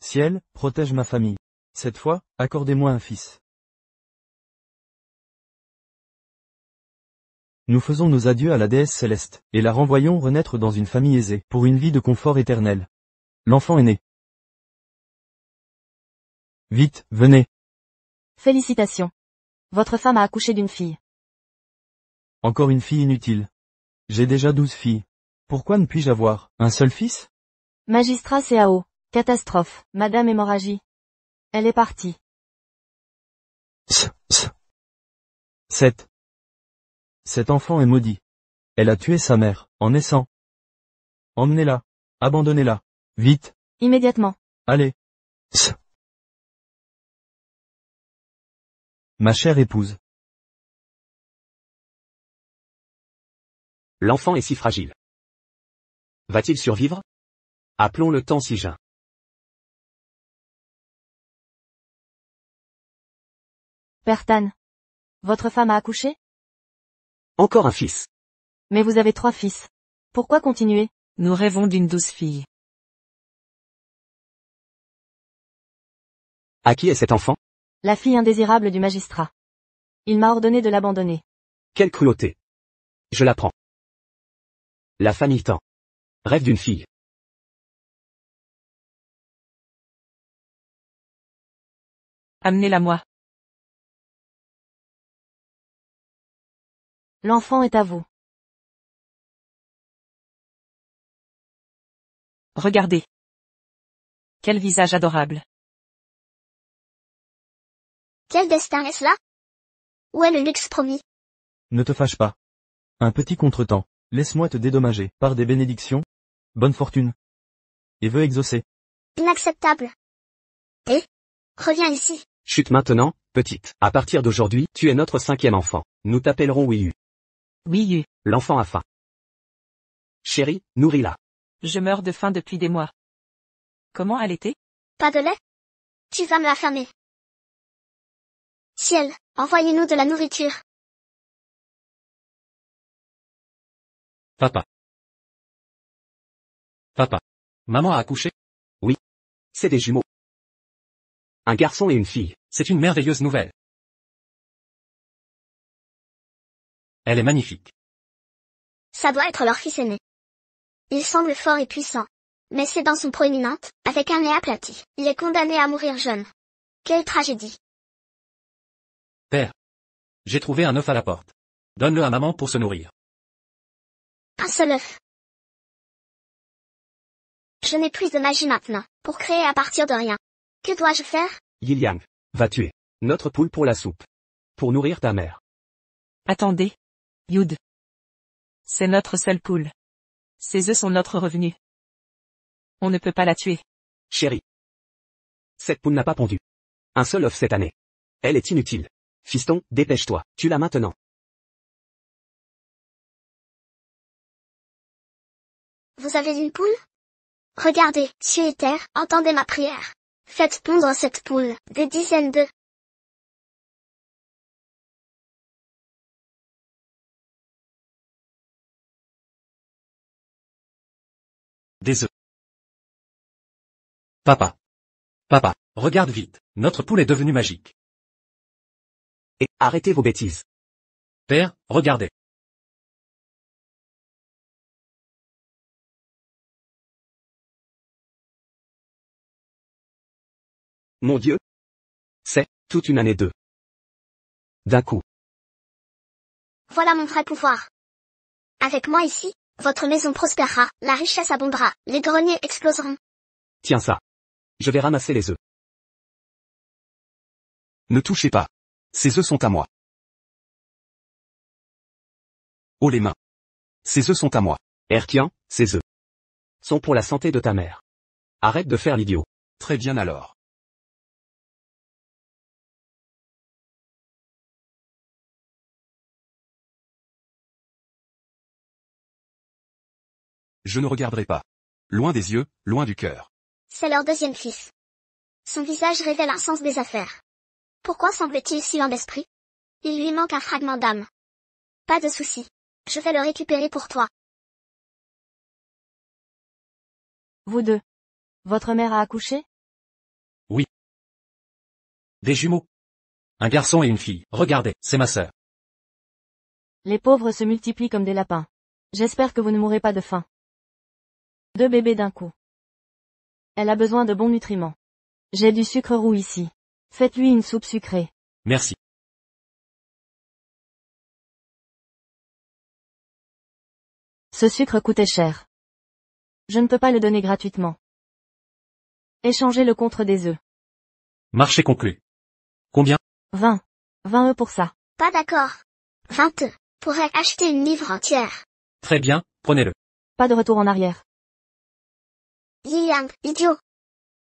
Ciel, protège ma famille. Cette fois, accordez-moi un fils. Nous faisons nos adieux à la déesse céleste, et la renvoyons renaître dans une famille aisée, pour une vie de confort éternel. L'enfant est né. Vite, venez. Félicitations. Votre femme a accouché d'une fille. Encore une fille inutile. J'ai déjà 12 filles. Pourquoi ne puis-je avoir un seul fils? Magistrat CAO. Catastrophe. Madame hémorragie. Elle est partie. Cet enfant est maudit. Elle a tué sa mère, en naissant. Emmenez-la. Abandonnez-la. Vite. Immédiatement. Allez. Ma chère épouse. L'enfant est si fragile. Va-t-il survivre? Appelons le temps si jeun. Père Tan. Votre femme a accouché? Encore un fils. Mais vous avez 3 fils. Pourquoi continuer? Nous rêvons d'une 12 fille. À qui est cet enfant? La fille indésirable du magistrat. Il m'a ordonné de l'abandonner. Quelle cruauté. Je la prends. La famille Tan. Rêve d'une fille. Amenez-la moi. L'enfant est à vous. Regardez. Quel visage adorable. Quel destin est-ce là? Où est le luxe promis? Ne te fâche pas. Un petit contretemps. Laisse-moi te dédommager, par des bénédictions. Bonne fortune. Et veux exaucer. Inacceptable. Et reviens ici. Chute maintenant, petite. À partir d'aujourd'hui, tu es notre 5e enfant. Nous t'appellerons Wiyu. Oui, L'enfant a faim. Chérie, nourris-la. je meurs de faim depuis des mois. Comment allaiter? Pas de lait? Tu vas me affamer. Ciel, envoyez-nous de la nourriture. Papa. Papa. Maman a accouché? C'est des jumeaux. Un garçon et une fille. C'est une merveilleuse nouvelle. Elle est magnifique. Ça doit être leur fils aîné. Il semble fort et puissant. Mais ses dents sont proéminentes, avec un nez aplati. Il est condamné à mourir jeune. Quelle tragédie. Père. J'ai trouvé un œuf à la porte. Donne-le à maman pour se nourrir. Un seul œuf. Je n'ai plus de magie maintenant, pour créer à partir de rien. Que dois-je faire? Yiliang. Va tuer notre poule pour la soupe. Pour nourrir ta mère. Attendez. Yud. C'est notre seule poule. Ses œufs sont notre revenu. On ne peut pas la tuer. Chérie. Cette poule n'a pas pondu. Un seul œuf cette année. Elle est inutile. Fiston, dépêche-toi, tue-la maintenant. Vous avez une poule? Regardez, cieux et terre, entendez ma prière. Faites pondre cette poule, des dizaines d'œufs. Des œufs. Papa. Papa, regarde vite. Notre poule est devenue magique. Et arrêtez vos bêtises. Père, regardez. Mon Dieu. C'est toute une année d'œufs. D'un coup. Voilà mon vrai pouvoir. Avec moi ici, votre maison prospérera, la richesse abondera, les greniers exploseront. Tiens ça. Je vais ramasser les œufs. Ne touchez pas. Ces œufs sont à moi. Oh les mains. Ces œufs sont à moi. Tiens, ces œufs sont pour la santé de ta mère. Arrête de faire l'idiot. Très bien alors. Je ne regarderai pas. Loin des yeux, loin du cœur. C'est leur deuxième fils. Son visage révèle un sens des affaires. Pourquoi semble-t-il si lent d'esprit? Il lui manque un fragment d'âme. Pas de souci. Je vais le récupérer pour toi. Vous deux. Votre mère a accouché? Des jumeaux. Un garçon et une fille. Regardez, c'est ma sœur. Les pauvres se multiplient comme des lapins. J'espère que vous ne mourrez pas de faim. 2 bébés d'un coup. Elle a besoin de bons nutriments. J'ai du sucre roux ici. Faites-lui une soupe sucrée. Merci. Ce sucre coûtait cher. Je ne peux pas le donner gratuitement. Échangez-le contre des œufs. Marché conclu. Combien? 20. 20 œufs pour ça. Pas d'accord. 20 pourrait acheter une livre entière. Très bien, prenez-le. Pas de retour en arrière. Yi Yang, idiot.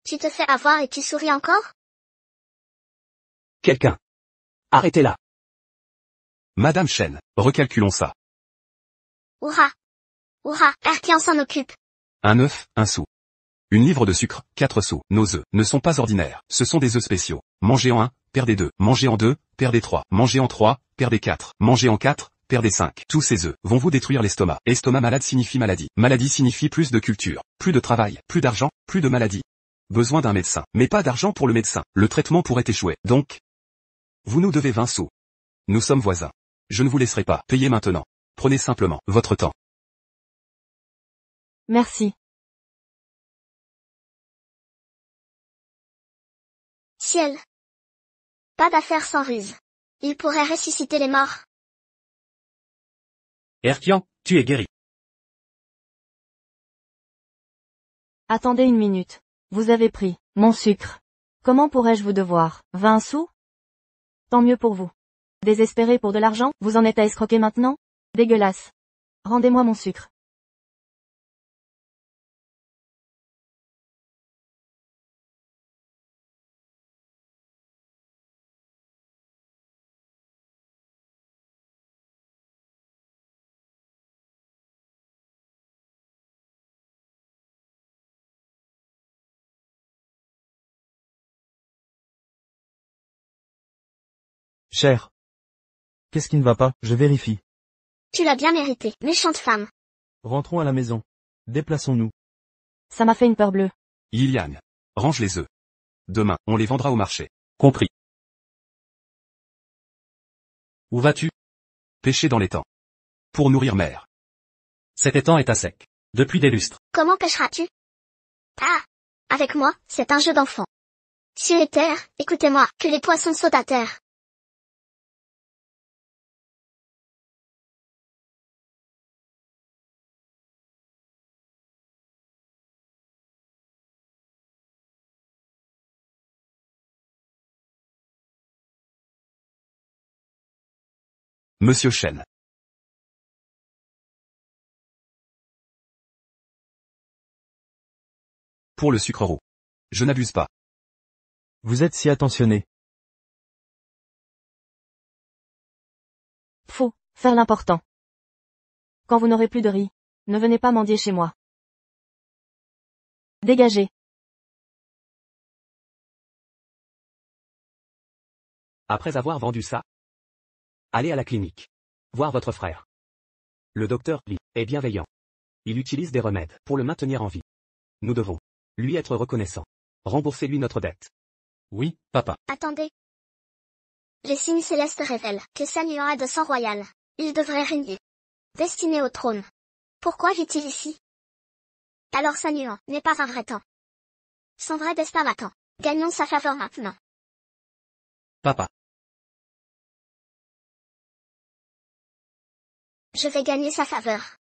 Tu te fais avoir et tu souris encore? Quelqu'un. Arrêtez-la. Madame Chen, recalculons ça. Hurrah. Hurrah, Erkian s'en occupe. Un œuf, 1 sou. Une livre de sucre, 4 sous. Nos œufs ne sont pas ordinaires, ce sont des œufs spéciaux. Mangez en 1, perdez 2. Mangez en 2, perdez 3. Mangez en 3, perdez 4. Mangez en 4, perdez 5. Tous ces œufs vont vous détruire l'estomac. Estomac malade signifie maladie. Maladie signifie plus de culture, plus de travail, plus d'argent, plus de maladie. Besoin d'un médecin. Mais pas d'argent pour le médecin. Le traitement pourrait échouer. Donc, vous nous devez 20 sous. Nous sommes voisins. Je ne vous laisserai pas payer maintenant. Prenez simplement votre temps. Merci. Ciel. Pas d'affaire sans ruse. Il pourrait ressusciter les morts. Erkian, tu es guéri. Attendez une minute. Vous avez pris mon sucre. Comment pourrais-je vous devoir 20 sous? Tant mieux pour vous. Désespéré pour de l'argent, vous en êtes à escroquer maintenant? Dégueulasse. Rendez-moi mon sucre. Cher. Qu'est-ce qui ne va pas? Je vérifie. Tu l'as bien mérité, méchante femme. Rentrons à la maison. Déplaçons-nous. Ça m'a fait une peur bleue. Yilian, range les œufs. Demain, on les vendra au marché. Compris. Où vas-tu? Pêcher dans l'étang. Pour nourrir mère. Cet étang est à sec. Depuis des lustres. Comment pêcheras-tu? Ah! Avec moi, c'est un jeu d'enfant. Cieux et terre, écoutez-moi, que les poissons sautent à terre. Monsieur Chen. Pour le sucre roux. Je n'abuse pas. Vous êtes si attentionné. Faut faire l'important. Quand vous n'aurez plus de riz, ne venez pas mendier chez moi. Dégagez. Après avoir vendu ça, allez à la clinique. Voir votre frère. Le docteur Li est bienveillant. Il utilise des remèdes pour le maintenir en vie. Nous devons lui être reconnaissants. Remboursez-lui notre dette. Oui, papa. Attendez. Les signes célestes révèlent que Sannuan a de sang royal. Il devrait régner. Destiné au trône. Pourquoi vit-il ici? Alors Sannuan n'est pas un vrai temps. Son vrai destin m'attend. Gagnons sa faveur maintenant. Papa. Je vais gagner sa faveur.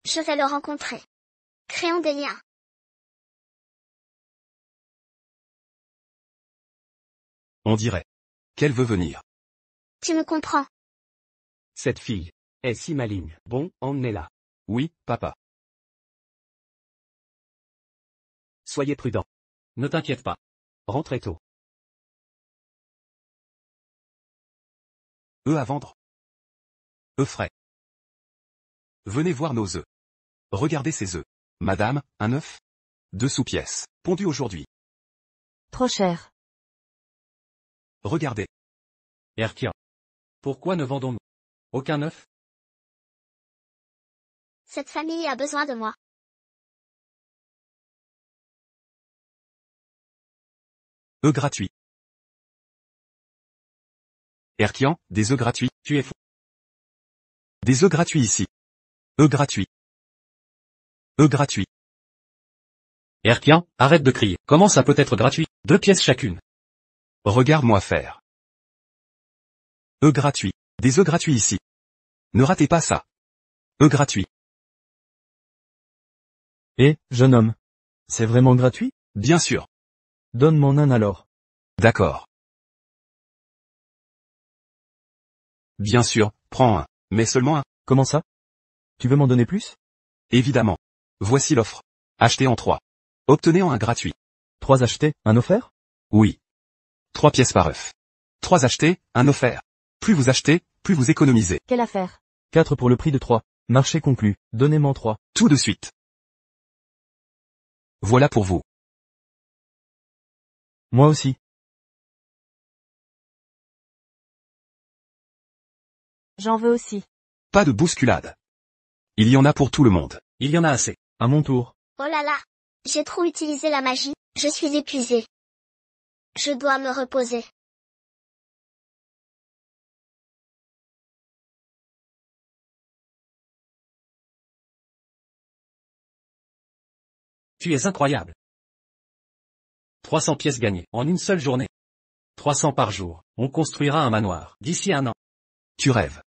Je vais le rencontrer. Créons des liens. On dirait qu'elle veut venir. Tu me comprends? Cette fille est si maligne. Bon, emmenez-la. Oui, papa. Soyez prudent. Ne t'inquiète pas. Rentrez tôt. Œufs à vendre. Œufs frais. Venez voir nos œufs. Regardez ces œufs. Madame, un œuf? 2 sous-pièces. Pondu aujourd'hui. Trop cher. Regardez. Erkian. Pourquoi ne vendons-nous aucun œuf? Cette famille a besoin de moi. œufs gratuits. Erkian, des œufs gratuits, Tu es fou. des œufs gratuits ici. œufs gratuits. œufs gratuits. Erkian, arrête de crier. Comment ça peut être gratuit? 2 pièces chacune. Regarde-moi faire. œufs gratuits. Des œufs gratuits ici. Ne ratez pas ça. œufs gratuits. Eh, jeune homme. C'est vraiment gratuit? Bien sûr. Donne-m'en un alors. D'accord. Bien sûr, prends un. Mais seulement un. Comment ça? Tu veux m'en donner plus? Évidemment. Voici l'offre. Achetez en 3. Obtenez en un gratuit. 3 achetés, un offert? Oui. 3 pièces par œuf. 3 achetés, un offert. Plus vous achetez, plus vous économisez. Quelle affaire? 4 pour le prix de 3. Marché conclu. Donnez-m'en 3. Tout de suite. Voilà pour vous. Moi aussi. J'en veux aussi. Pas de bousculade. Il y en a pour tout le monde. Il y en a assez. À mon tour. Oh là là. J'ai trop utilisé la magie, je suis épuisé. Je dois me reposer. Tu es incroyable. 300 pièces gagnées en une seule journée. 300 par jour. On construira un manoir d'ici 1 an. Tu rêves.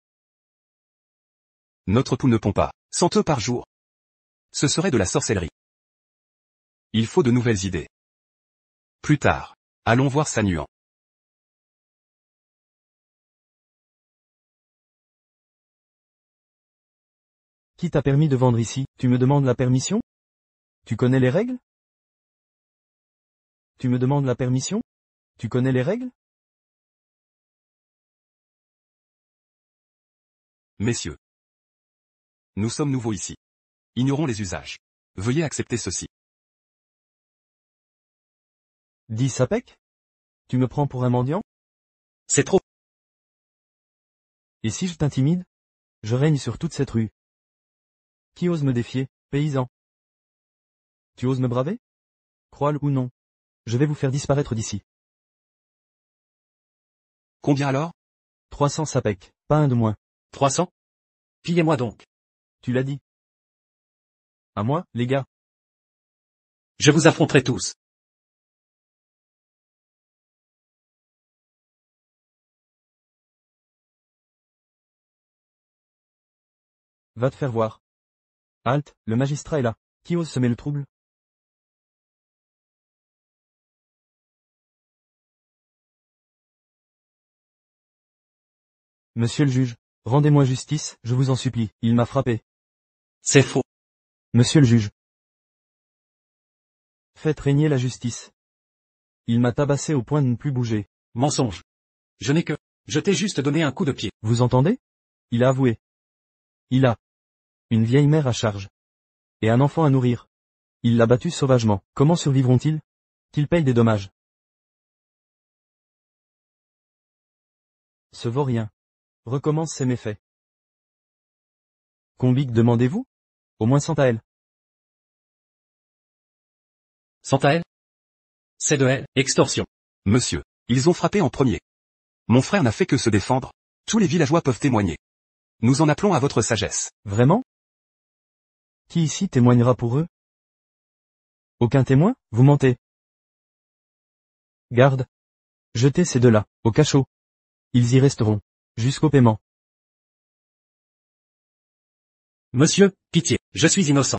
Notre poule ne pond pas. 100 œufs par jour. Ce serait de la sorcellerie. Il faut de nouvelles idées. Plus tard. Allons voir Sanuan. Qui t'a permis de vendre ici? Tu me demandes la permission? Tu connais les règles? Tu me demandes la permission? Tu connais les règles? Messieurs. Nous sommes nouveaux ici. Ignorons les usages. Veuillez accepter ceci. 10 sapèques? Tu me prends pour un mendiant? C'est trop. Et si je t'intimide? Je règne sur toute cette rue. Qui ose me défier, paysan? Tu oses me braver? Crois-le ou non. Je vais vous faire disparaître d'ici. Combien alors? 300 sapèques, pas un de moins. 300? Pillez-moi donc. Tu l'as dit. À moi, les gars. Je vous affronterai tous. Va te faire voir. Halte, le magistrat est là. Qui ose semer le trouble? Monsieur le juge, rendez-moi justice, je vous en supplie, il m'a frappé. C'est faux. Monsieur le juge. Faites régner la justice. Il m'a tabassé au point de ne plus bouger. Mensonge. Je n'ai que... Je t'ai juste donné un coup de pied. Vous entendez? Il a avoué. Il a une vieille mère à charge. Et un enfant à nourrir. Il l'a battu sauvagement. Comment survivront-ils? Qu'ils payent des dommages. Ce vaurien recommence ses méfaits. Combique demandez-vous? Au moins 100 à elle. Sans à elle? C'est de elle. Extorsion. Monsieur. Ils ont frappé en premier. Mon frère n'a fait que se défendre. Tous les villageois peuvent témoigner. Nous en appelons à votre sagesse. Vraiment? Qui ici témoignera pour eux? Aucun témoin? Vous mentez. Garde. Jetez ces deux-là, au cachot. Ils y resteront. Jusqu'au paiement. Monsieur, pitié. Je suis innocent.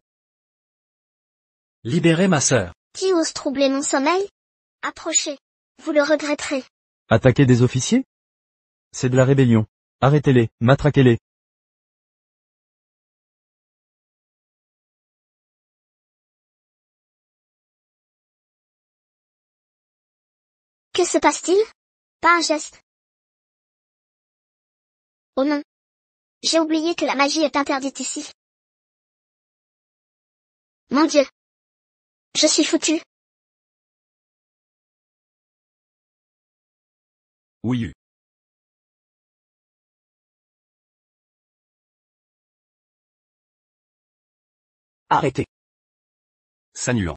Libérez ma sœur. Qui ose troubler mon sommeil? Approchez. Vous le regretterez. Attaquer des officiers? C'est de la rébellion. Arrêtez-les, matraquez-les. Que se passe-t-il? Pas un geste. Oh non. J'ai oublié que la magie est interdite ici. Mon Dieu. Je suis foutu. Oui. Arrêtez. Sanuan.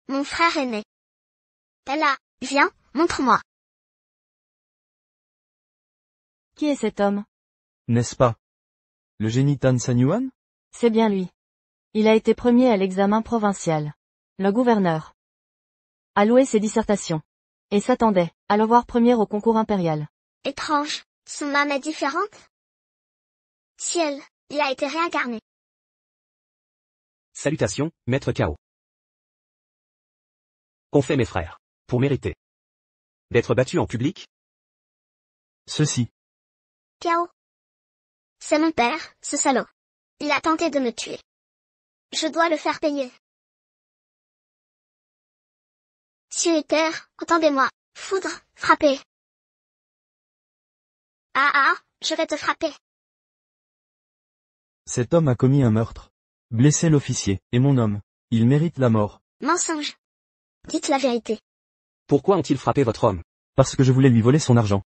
Mon frère aîné. Bella, viens, montre-moi. Qui est cet homme? N'est-ce pas? Le génie Tan Sanyuan? C'est bien lui. Il a été premier à l'examen provincial. Le gouverneur a loué ses dissertations. Et s'attendait à le voir premier au concours impérial. Étrange, son âme est différente. Ciel, il a été réincarné. Salutations, maître Cao. Qu'ont fait mes frères pour mériter d'être battus en public? Ceci. Cao. C'est mon père, ce salaud. Il a tenté de me tuer. Je dois le faire payer. Cieux et terre, entendez-moi. Foudre, frappez. Ah, je vais te frapper. Cet homme a commis un meurtre. Blessé l'officier, et mon homme. Il mérite la mort. Mensonge. Dites la vérité. Pourquoi ont-ils frappé votre homme? Parce que je voulais lui voler son argent.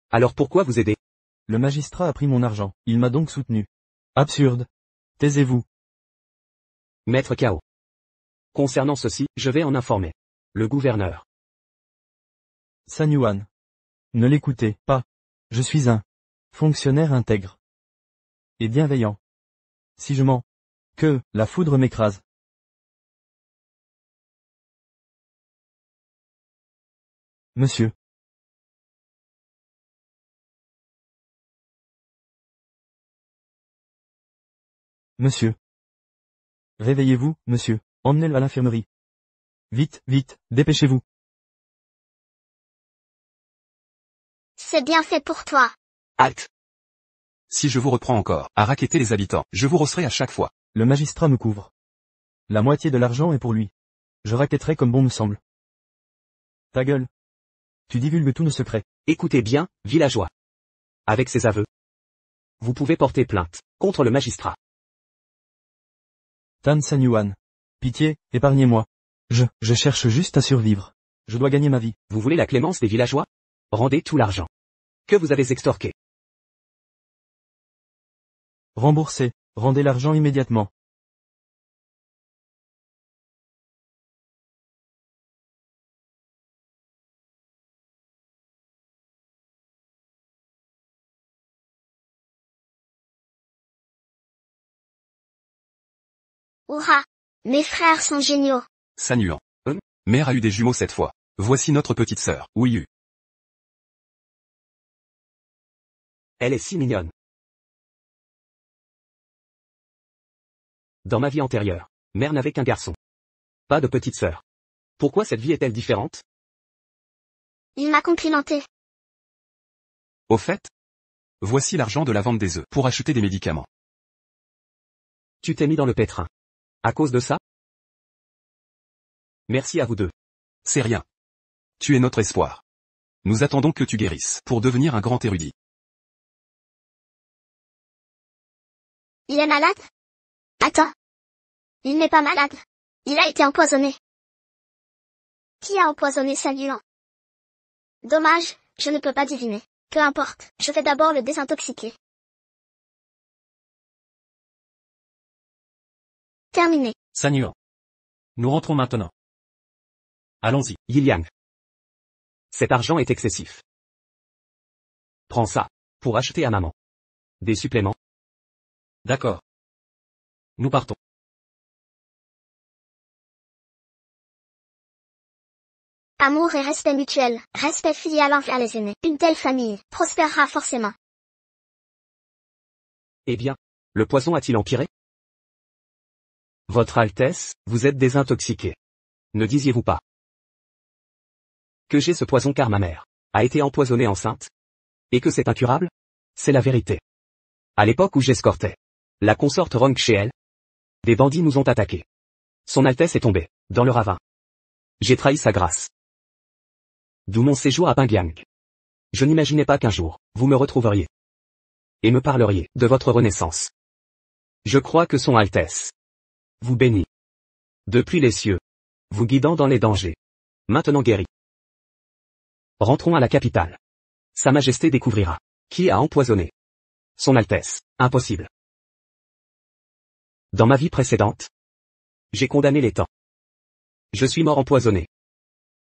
Alors pourquoi vous aider? Le magistrat a pris mon argent, il m'a donc soutenu. Absurde. Taisez-vous. Maître Cao. Concernant ceci, je vais en informer le gouverneur. Sanyuan. Ne l'écoutez pas. Je suis un fonctionnaire intègre et bienveillant. Si je mens, que la foudre m'écrase. Monsieur. Monsieur. Réveillez-vous, monsieur. Emmenez-le à l'infirmerie. Vite, vite, dépêchez-vous. C'est bien fait pour toi. Halte. Si je vous reprends encore à racketter les habitants, je vous rosserai à chaque fois. Le magistrat me couvre. La moitié de l'argent est pour lui. Je raquetterai comme bon me semble. Ta gueule. Tu divulgues tous nos secrets. Écoutez bien, villageois. Avec ces aveux, vous pouvez porter plainte contre le magistrat. Tan Sanyuan. Pitié, épargnez-moi. Je cherche juste à survivre. Je dois gagner ma vie. Vous voulez la clémence des villageois? Rendez tout l'argent que vous avez extorqué. Remboursez, rendez l'argent immédiatement. Hurrah! Mes frères sont géniaux. Sanyuan. Mère a eu des jumeaux cette fois. Voici notre petite sœur, Ouiu. Elle est si mignonne. Dans ma vie antérieure, mère n'avait qu'un garçon. Pas de petite sœur. Pourquoi cette vie est-elle différente? Il m'a complimenté. Au fait, voici l'argent de la vente des œufs pour acheter des médicaments. Tu t'es mis dans le pétrin. À cause de ça? Merci à vous deux. C'est rien. Tu es notre espoir. Nous attendons que tu guérisses pour devenir un grand érudit. Il est malade? Attends. Il n'est pas malade. Il a été empoisonné. Qui a empoisonné Sanyuan? Dommage, je ne peux pas deviner. Peu importe, je vais d'abord le désintoxiquer. Terminé. Sanyuan. Nous rentrons maintenant. Allons-y. Yiliang. Cet argent est excessif. Prends ça, pour acheter à maman des suppléments. D'accord. Nous partons. Amour et respect mutuel, respect filial envers les aînés. Une telle famille prospérera forcément. Eh bien, le poison a-t-il empiré? Votre Altesse, vous êtes désintoxiqué. Ne disiez-vous pas que j'ai ce poison car ma mère a été empoisonnée enceinte? Et que c'est incurable? C'est la vérité. À l'époque où j'escortais la consorte Rong chez elle, des bandits nous ont attaqués. Son Altesse est tombée dans le ravin. J'ai trahi sa grâce. D'où mon séjour à Pingyang. Je n'imaginais pas qu'un jour, vous me retrouveriez et me parleriez de votre renaissance. Je crois que son Altesse vous bénit depuis les cieux, vous guidant dans les dangers. Maintenant guéri. Rentrons à la capitale. Sa Majesté découvrira qui a empoisonné son Altesse. Impossible. Dans ma vie précédente, j'ai condamné les temps. Je suis mort empoisonné.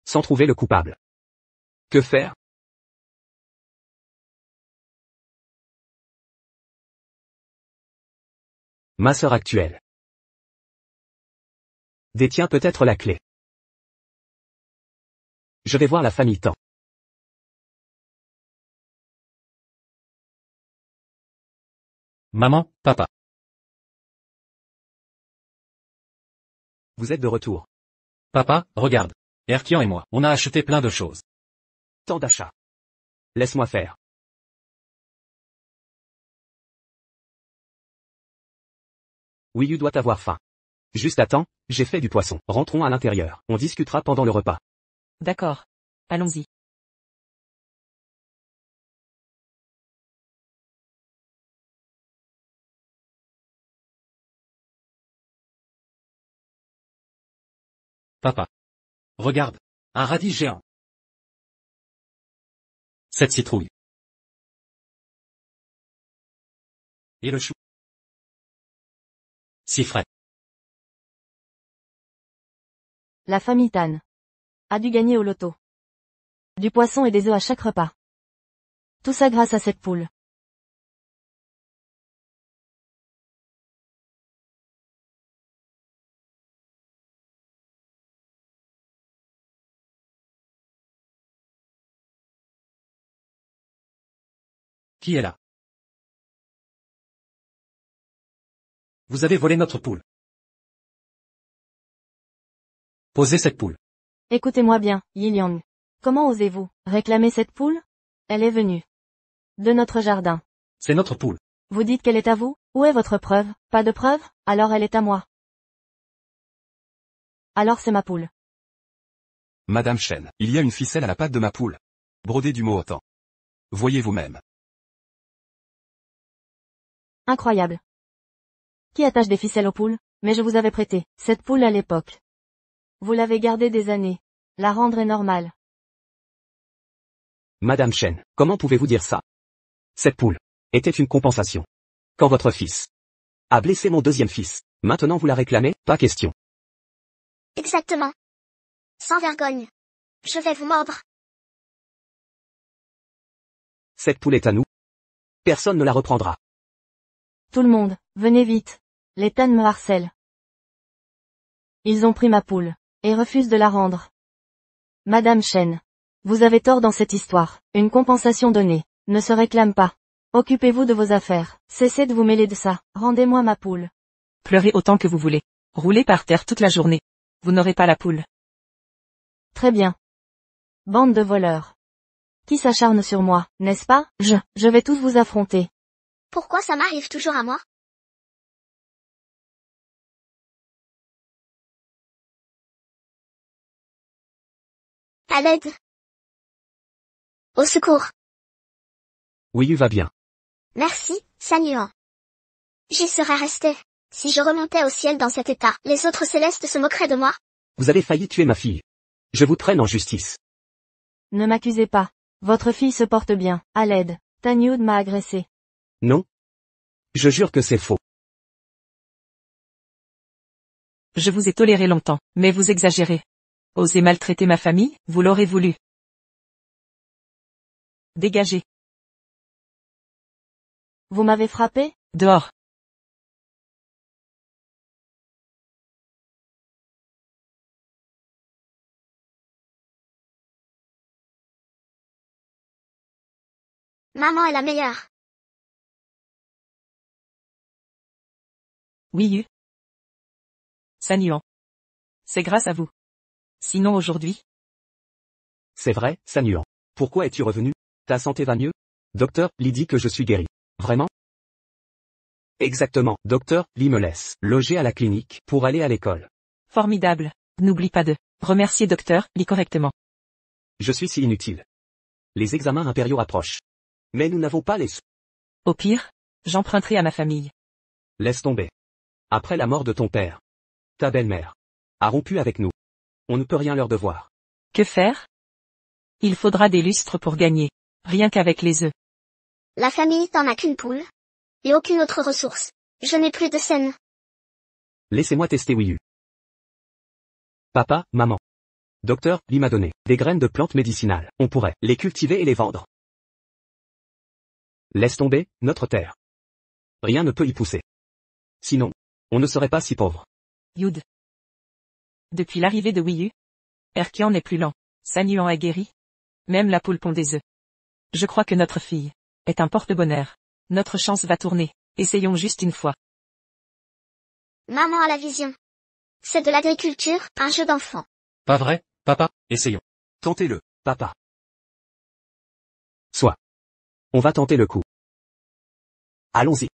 Sans trouver le coupable. Que faire? Ma sœur actuelle détient peut-être la clé. Je vais voir la famille Tan. Maman, papa. Vous êtes de retour. Papa, regarde. Erkian et moi, on a acheté plein de choses. Tant d'achats. Laisse-moi faire. Wiyu doit avoir faim. Juste attends, j'ai fait du poisson. Rentrons à l'intérieur. On discutera pendant le repas. D'accord. Allons-y. Papa. Regarde. Un radis géant. Cette citrouille. Et le chou. Si frais. La famille Tan a dû gagner au loto. Du poisson et des œufs à chaque repas. Tout ça grâce à cette poule. Qui est là? Vous avez volé notre poule. Posez cette poule. Écoutez-moi bien, Yi Liang. Comment osez-vous réclamer cette poule? Elle est venue de notre jardin. C'est notre poule. Vous dites qu'elle est à vous? Où est votre preuve? Pas de preuve? Alors elle est à moi. Alors c'est ma poule. Madame Chen, il y a une ficelle à la patte de ma poule. Brodée du mot autant. Voyez vous-même. Incroyable. Qui attache des ficelles aux poules? Mais je vous avais prêté cette poule à l'époque. Vous l'avez gardée des années. La rendre est normale. Madame Chen, comment pouvez-vous dire ça? Cette poule était une compensation. Quand votre fils a blessé mon deuxième fils, maintenant vous la réclamez? Pas question. Exactement. Sans vergogne. Je vais vous mordre. Cette poule est à nous. Personne ne la reprendra. Tout le monde, venez vite. Les Tan me harcèlent. Ils ont pris ma poule, et refusent de la rendre. Madame Chen. Vous avez tort dans cette histoire. Une compensation donnée ne se réclame pas. Occupez-vous de vos affaires. Cessez de vous mêler de ça. Rendez-moi ma poule. Pleurez autant que vous voulez. Roulez par terre toute la journée. Vous n'aurez pas la poule. Très bien. Bande de voleurs. Qui s'acharne sur moi, n'est-ce pas? Je vais tous vous affronter. Pourquoi ça m'arrive toujours à moi? À l'aide. Au secours. Wiyu va bien. Merci, Sanyuan. J'y serais resté. Si je remontais au ciel dans cet état, les autres célestes se moqueraient de moi. Vous avez failli tuer ma fille. Je vous traîne en justice. Ne m'accusez pas. Votre fille se porte bien. À l'aide. Tanyud m'a agressé. Non. Je jure que c'est faux. Je vous ai toléré longtemps, mais vous exagérez. Osez maltraiter ma famille, vous l'aurez voulu. Dégagez. Vous m'avez frappé? Dehors. Maman est la meilleure. Wiyu. Sanyuan. C'est grâce à vous. Sinon aujourd'hui. C'est vrai, Sanyuan. Pourquoi es-tu revenu? Ta santé va mieux? Docteur, Lee dit que je suis guéri. Vraiment? Exactement. Docteur, Lee me laisse loger à la clinique pour aller à l'école. Formidable. N'oublie pas de remercier Docteur Lee correctement. Je suis si inutile. Les examens impériaux approchent. Mais nous n'avons pas les sous. Au pire, j'emprunterai à ma famille. Laisse tomber. Après la mort de ton père, ta belle-mère a rompu avec nous. On ne peut rien leur devoir. Que faire? Il faudra des lustres pour gagner. Rien qu'avec les œufs. La famille t'en a qu'une poule. Et aucune autre ressource. Je n'ai plus de scène. Laissez-moi tester Wii U. Papa, maman. Docteur, Lee m'a donné des graines de plantes médicinales. On pourrait les cultiver et les vendre. Laisse tomber, notre terre. Rien ne peut y pousser. Sinon, on ne serait pas si pauvre. Yud. Depuis l'arrivée de Wii U, Erkian n'est plus lent. Sanuan est guéri. Même la poule pond des œufs. Je crois que notre fille est un porte-bonheur. Notre chance va tourner. Essayons juste une fois. Maman a la vision. C'est de l'agriculture, un jeu d'enfant. Pas vrai, papa? Essayons. Tentez-le. Papa. Soit. On va tenter le coup. Allons-y.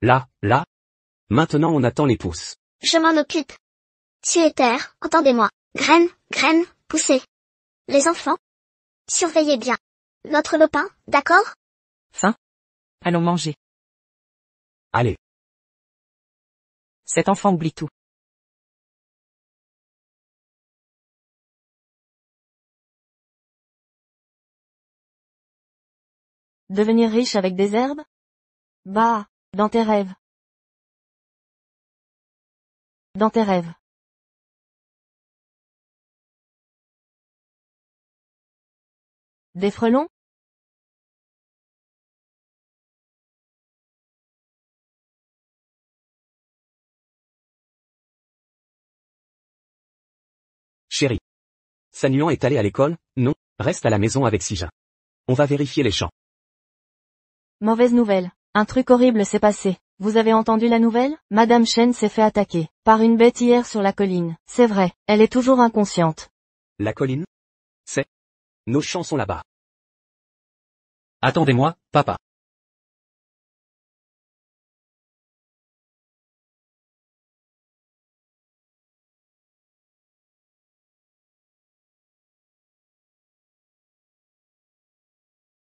Là, là. Maintenant on attend les pousses. Je m'en occupe. Cieux et terre, entendez-moi. Graines, graines, poussez. Les enfants, surveillez bien. Notre lopin, d'accord? Faim? Allons manger. Allez. Cet enfant oublie tout. Devenir riche avec des herbes? Bah, dans tes rêves. Dans tes rêves. Des frelons? Chérie. Sanuan est allé à l'école? Non, reste à la maison avec Sijin. On va vérifier les champs. Mauvaise nouvelle. Un truc horrible s'est passé. Vous avez entendu la nouvelle? Madame Chen s'est fait attaquer par une bête hier sur la colline. C'est vrai, elle est toujours inconsciente. La colline? C'est. Nos champs sont là-bas. Attendez-moi, papa.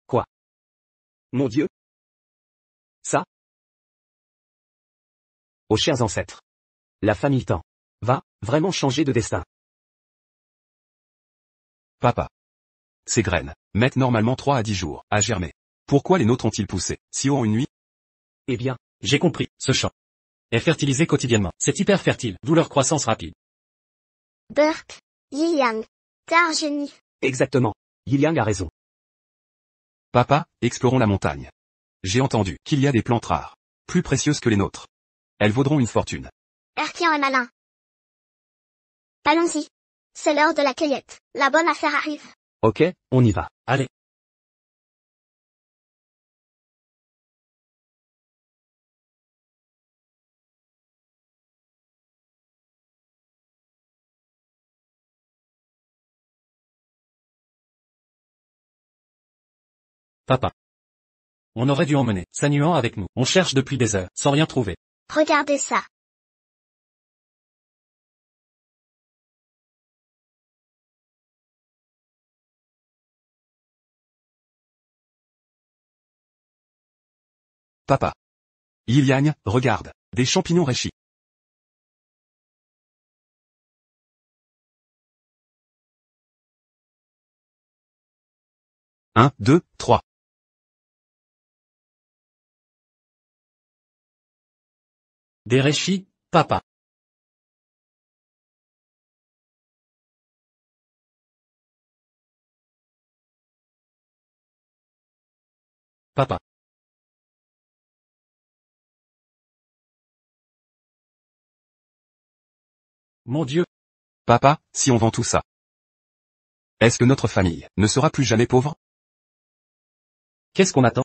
Quoi? Mon Dieu? Ça? Aux chers ancêtres. La famille Tan va vraiment changer de destin. Papa. Ces graines mettent normalement 3 à 10 jours à germer. Pourquoi les nôtres ont-ils poussé si haut en une nuit? Eh bien, J'ai compris, ce champ est fertilisé quotidiennement. C'est hyper fertile, d'où leur croissance rapide. Burke, Yi Yang. T'es un génie. exactement. Yiliang a raison. Papa, explorons la montagne. J'ai entendu qu'il y a des plantes rares, plus précieuses que les nôtres. Elles vaudront une fortune. Erkian est malin. Allons-y. C'est l'heure de la cueillette. La bonne affaire arrive. Ok, on y va. Allez. Papa. On aurait dû emmener Sanuan avec nous. On cherche depuis des heures, sans rien trouver. Regardez ça. Papa. Yiliang, regarde, des champignons réchis. 1, 2, 3. Des réchis, papa. Papa. Mon Dieu. Papa, si on vend tout ça, est-ce que notre famille ne sera plus jamais pauvre? Qu'est-ce qu'on attend?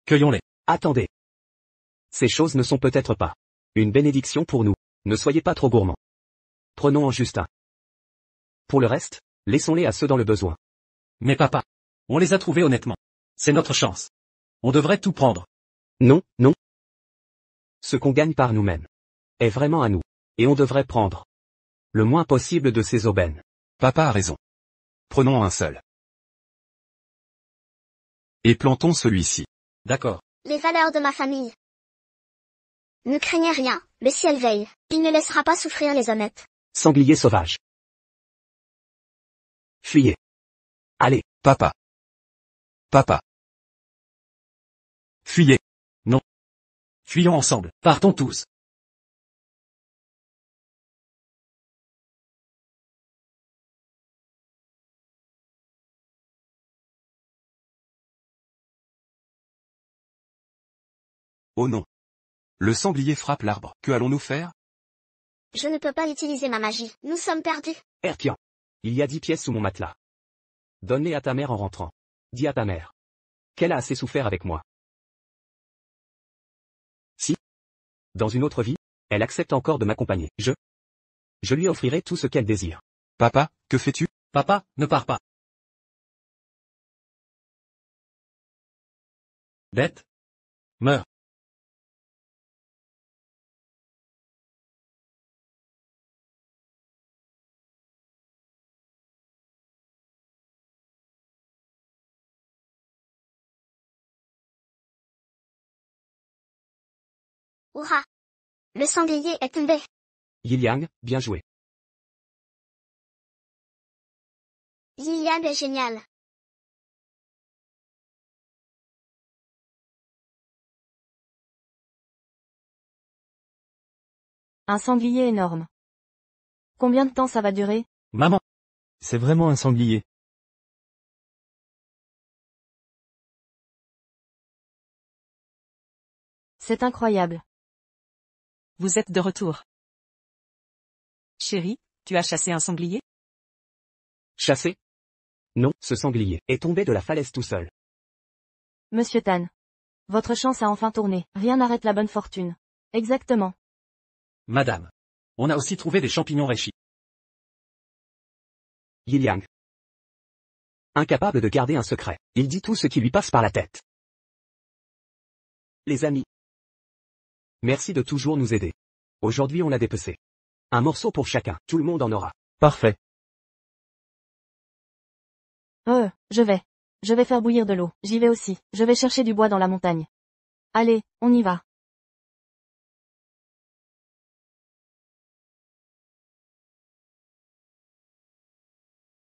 Cueillons-les. Attendez. Ces choses ne sont peut-être pas une bénédiction pour nous. Ne soyez pas trop gourmands. Prenons en juste un. Pour le reste, laissons-les à ceux dans le besoin. Mais papa. On les a trouvés honnêtement. C'est notre chance. On devrait tout prendre. Non, non. Ce qu'on gagne par nous-mêmes est vraiment à nous. Et on devrait prendre le moins possible de ces aubaines. Papa a raison. Prenons un seul. Et plantons celui-ci. D'accord. Les valeurs de ma famille. Ne craignez rien, le ciel veille. Il ne laissera pas souffrir les honnêtes. Sanglier sauvage. Fuyez. Allez. Papa. Papa. Fuyez. Fuyons ensemble. Partons tous. Oh non. Le sanglier frappe l'arbre. Que allons-nous faire? Je ne peux pas utiliser ma magie. Nous sommes perdus. Erkian. Il y a 10 pièces sous mon matelas. Donne-les à ta mère en rentrant. Dis à ta mère qu'elle a assez souffert avec moi. Si, dans une autre vie, elle accepte encore de m'accompagner, je lui offrirai tout ce qu'elle désire. Papa, que fais-tu? Papa, ne pars pas. Bête. Meurs. Hurrah! Le sanglier est tombé. Yiliang, bien joué. Yiliang est génial. Un sanglier énorme. Combien de temps ça va durer? Maman. C'est vraiment un sanglier. C'est incroyable. Vous êtes de retour. Chérie, tu as chassé un sanglier? Chassé? Non, ce sanglier est tombé de la falaise tout seul. Monsieur Tan. Votre chance a enfin tourné. Rien n'arrête la bonne fortune. Exactement. Madame. On a aussi trouvé des champignons réchis. Yiliang. Incapable de garder un secret, il dit tout ce qui lui passe par la tête. Les amis. Merci de toujours nous aider. Aujourd'hui on l'a dépecé. Un morceau pour chacun, tout le monde en aura. Parfait. Je vais. Je vais faire bouillir de l'eau. J'y vais aussi. Je vais chercher du bois dans la montagne. Allez, on y va.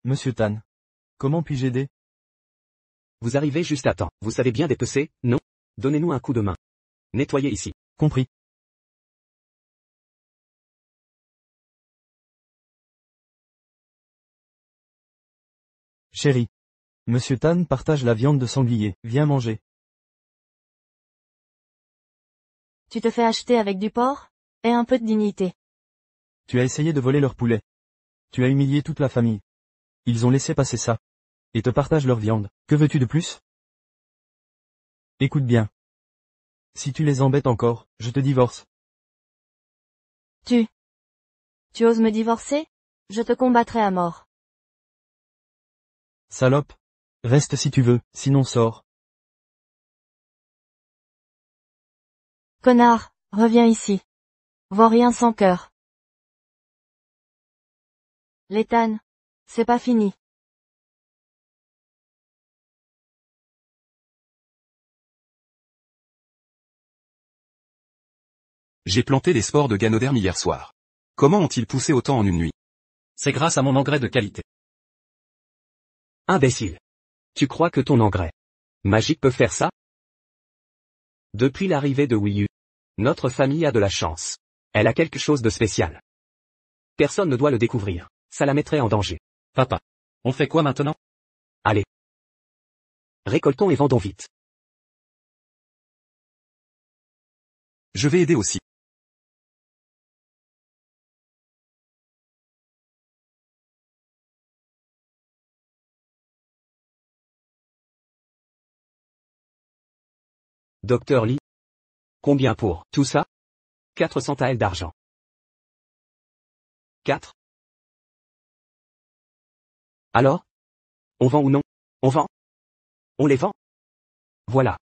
Monsieur Tan. Comment puis-je aider? Vous arrivez juste à temps. Vous savez bien dépecer, non? Donnez-nous un coup de main. Nettoyez ici. Compris. Chérie. Monsieur Tan partage la viande de sanglier. Viens manger. Tu te fais acheter avec du porc? Aie un peu de dignité. Tu as essayé de voler leur poulet. Tu as humilié toute la famille. Ils ont laissé passer ça. Et te partagent leur viande. Que veux-tu de plus? Écoute bien. Si tu les embêtes encore, je te divorce. Tu oses me divorcer? Je te combattrai à mort. Salope. Reste si tu veux, sinon sors. Connard, reviens ici. Vaurien sans cœur. Létane. C'est pas fini. J'ai planté des spores de ganoderme hier soir. Comment ont-ils poussé autant en une nuit? C'est grâce à mon engrais de qualité. Imbécile. Tu crois que ton engrais magique peut faire ça? Depuis l'arrivée de Wii U, notre famille a de la chance. Elle a quelque chose de spécial. Personne ne doit le découvrir. Ça la mettrait en danger. Papa. On fait quoi maintenant? Allez. Récoltons et vendons vite. Je vais aider aussi. Docteur Lee. Combien pour tout ça? 400 taels d'argent. 4. Alors? On vend ou non? On vend? On les vend? Voilà.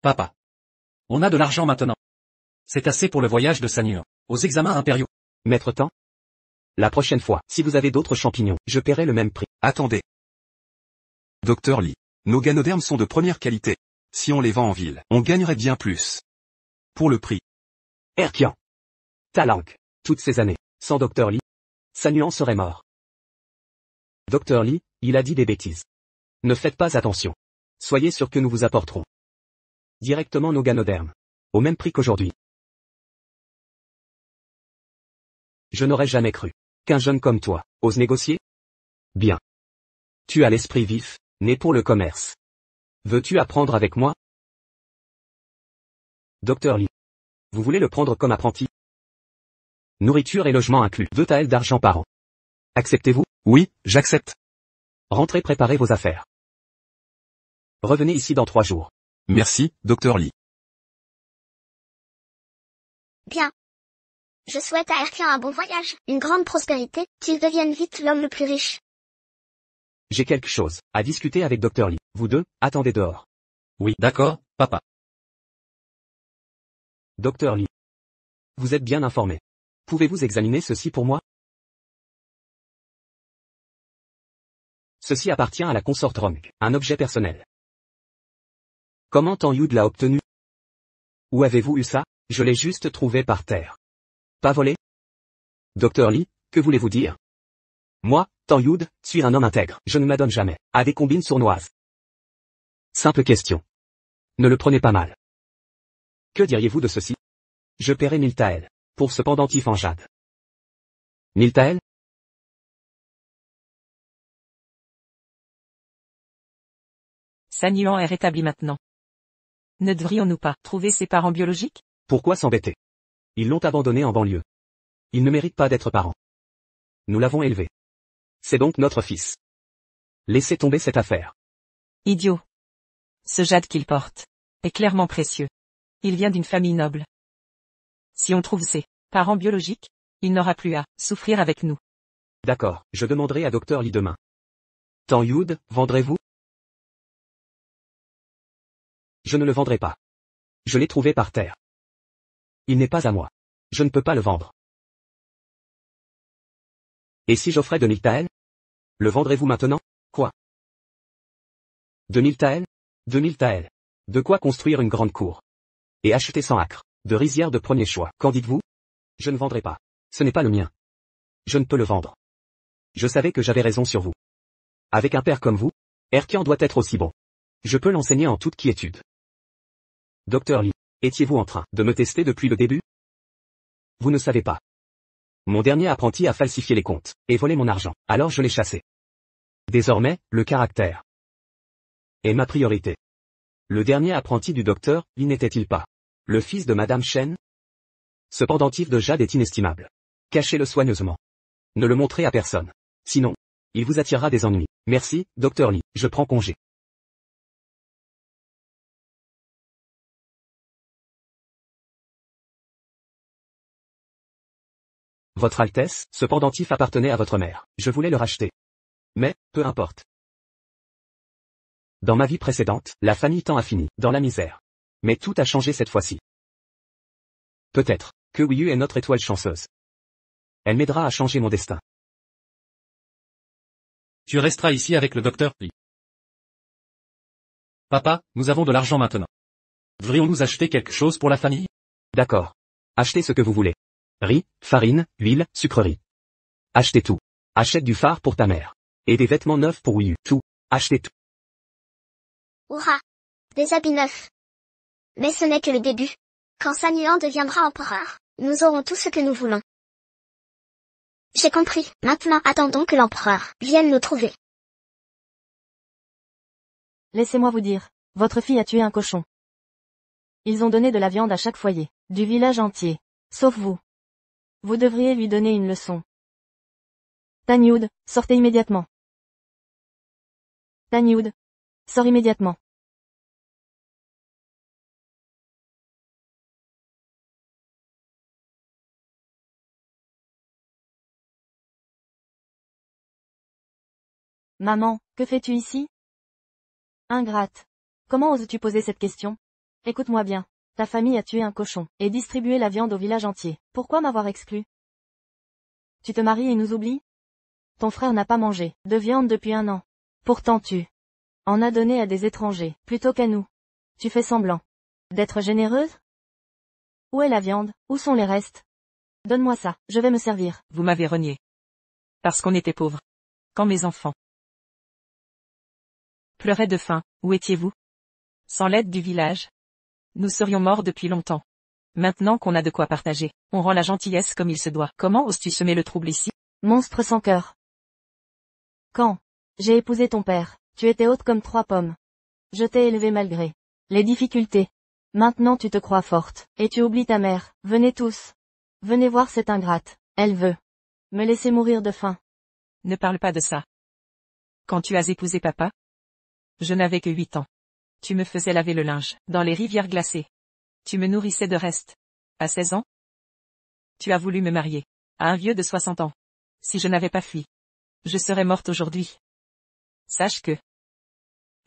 Papa. On a de l'argent maintenant. C'est assez pour le voyage de Sanur. Aux examens impériaux. Maître Temps? La prochaine fois, si vous avez d'autres champignons, je paierai le même prix. Attendez. Docteur Lee. Nos ganodermes sont de première qualité. Si on les vend en ville, on gagnerait bien plus. Pour le prix. Erkian. Talank. Toutes ces années, sans Dr Lee, Sanuan serait mort. Dr Lee, il a dit des bêtises. Ne faites pas attention. Soyez sûr que nous vous apporterons directement nos ganodermes. Au même prix qu'aujourd'hui. Je n'aurais jamais cru qu'un jeune comme toi ose négocier. Bien. Tu as l'esprit vif, né pour le commerce. Veux-tu apprendre avec moi? Dr Lee. Vous voulez le prendre comme apprenti? Nourriture et logement inclus. 2 taels d'argent par an. Acceptez-vous? Oui, j'accepte. Rentrez préparer vos affaires. Revenez ici dans 3 jours. Merci, Docteur Lee. Bien. Je souhaite à Erkian un bon voyage, une grande prospérité, qu'il devienne vite l'homme le plus riche. J'ai quelque chose à discuter avec Dr Lee. Vous deux, attendez dehors. Oui, d'accord, papa. Dr Lee. Vous êtes bien informé. Pouvez-vous examiner ceci pour moi? Ceci appartient à la consort Ronk, un objet personnel. Comment Tan Yud l'a obtenu? Où avez-vous eu ça? Je l'ai juste trouvé par terre. Pas volé? Dr Lee, que voulez-vous dire? Moi, Tan Yud, suis un homme intègre. Je ne m'adonne jamais à des combines sournoises. Simple question. Ne le prenez pas mal. Que diriez-vous de ceci? Je paierai 1000 taels pour ce pendentif en jade. 1000 taels? Sanuan est rétabli maintenant. Ne devrions-nous pas trouver ses parents biologiques? Pourquoi s'embêter? Ils l'ont abandonné en banlieue. Il ne mérite pas d'être parent. Nous l'avons élevé. C'est donc notre fils. Laissez tomber cette affaire. Idiot. Ce jade qu'il porte est clairement précieux. Il vient d'une famille noble. Si on trouve ses parents biologiques, il n'aura plus à souffrir avec nous. D'accord, je demanderai à Dr Lee demain. Tan Yud, vendrez-vous? Je ne le vendrai pas. Je l'ai trouvé par terre. Il n'est pas à moi. Je ne peux pas le vendre. Et si j'offrais 2000 taels? Le vendrez-vous maintenant? Quoi? 2000 taels? 2000 taels. De quoi construire une grande cour. Et acheter 100 acres de rizières de premier choix. Qu'en dites-vous? Je ne vendrai pas. Ce n'est pas le mien. Je ne peux le vendre. Je savais que j'avais raison sur vous. Avec un père comme vous, Erkian doit être aussi bon. Je peux l'enseigner en toute quiétude. Dr Lee, étiez-vous en train de me tester depuis le début? Vous ne savez pas. Mon dernier apprenti a falsifié les comptes et volé mon argent, alors je l'ai chassé. Désormais, le caractère est ma priorité. Le dernier apprenti du docteur Lee n'était-il pas le fils de Madame Chen? Ce pendentif de jade est inestimable. Cachez-le soigneusement. Ne le montrez à personne. Sinon, il vous attirera des ennuis. Merci, Dr Lee, je prends congé. Votre Altesse, ce pendentif appartenait à votre mère. Je voulais le racheter. Mais, peu importe. Dans ma vie précédente, la famille Tan a fini dans la misère. Mais tout a changé cette fois-ci. Peut-être que Wiyu est notre étoile chanceuse. Elle m'aidera à changer mon destin. Tu resteras ici avec le docteur Lee. Papa, nous avons de l'argent maintenant. Devrions-nous acheter quelque chose pour la famille? D'accord. Achetez ce que vous voulez. Riz, farine, huile, sucrerie. Achetez tout. Achète du phare pour ta mère. Et des vêtements neufs pour Wiyu. Tout. Achetez tout. Hurrah! Des habits neufs. Mais ce n'est que le début. Quand Sanuan deviendra empereur, nous aurons tout ce que nous voulons. J'ai compris. Maintenant attendons que l'empereur vienne nous trouver. Laissez-moi vous dire, votre fille a tué un cochon. Ils ont donné de la viande à chaque foyer, du village entier, sauf vous. Vous devriez lui donner une leçon. Tan Yud, sortez immédiatement. Tan Yud, sors immédiatement. Maman, que fais-tu ici? Ingrate. Comment oses-tu poser cette question? Écoute-moi bien. Ta famille a tué un cochon, et distribué la viande au village entier. Pourquoi m'avoir exclu? Tu te maries et nous oublies? Ton frère n'a pas mangé de viande depuis 1 an. Pourtant tu en as donné à des étrangers, plutôt qu'à nous. Tu fais semblant d'être généreuse? Où est la viande? Où sont les restes? Donne-moi ça, je vais me servir. Vous m'avez renié. Parce qu'on était pauvres. Quand mes enfants pleuraient de faim, où étiez-vous? Sans l'aide du village, nous serions morts depuis longtemps. Maintenant qu'on a de quoi partager, on rend la gentillesse comme il se doit. Comment oses-tu semer le trouble ici? Monstre sans cœur. Quand j'ai épousé ton père, tu étais haute comme 3 pommes. Je t'ai élevée malgré les difficultés. Maintenant tu te crois forte, et tu oublies ta mère. Venez tous. Venez voir cette ingrate. Elle veut me laisser mourir de faim. Ne parle pas de ça. Quand tu as épousé papa? Je n'avais que 8 ans. Tu me faisais laver le linge, dans les rivières glacées. Tu me nourrissais de restes. À 16 ans? Tu as voulu me marier. À un vieux de 60 ans. Si je n'avais pas fui, je serais morte aujourd'hui. Sache que,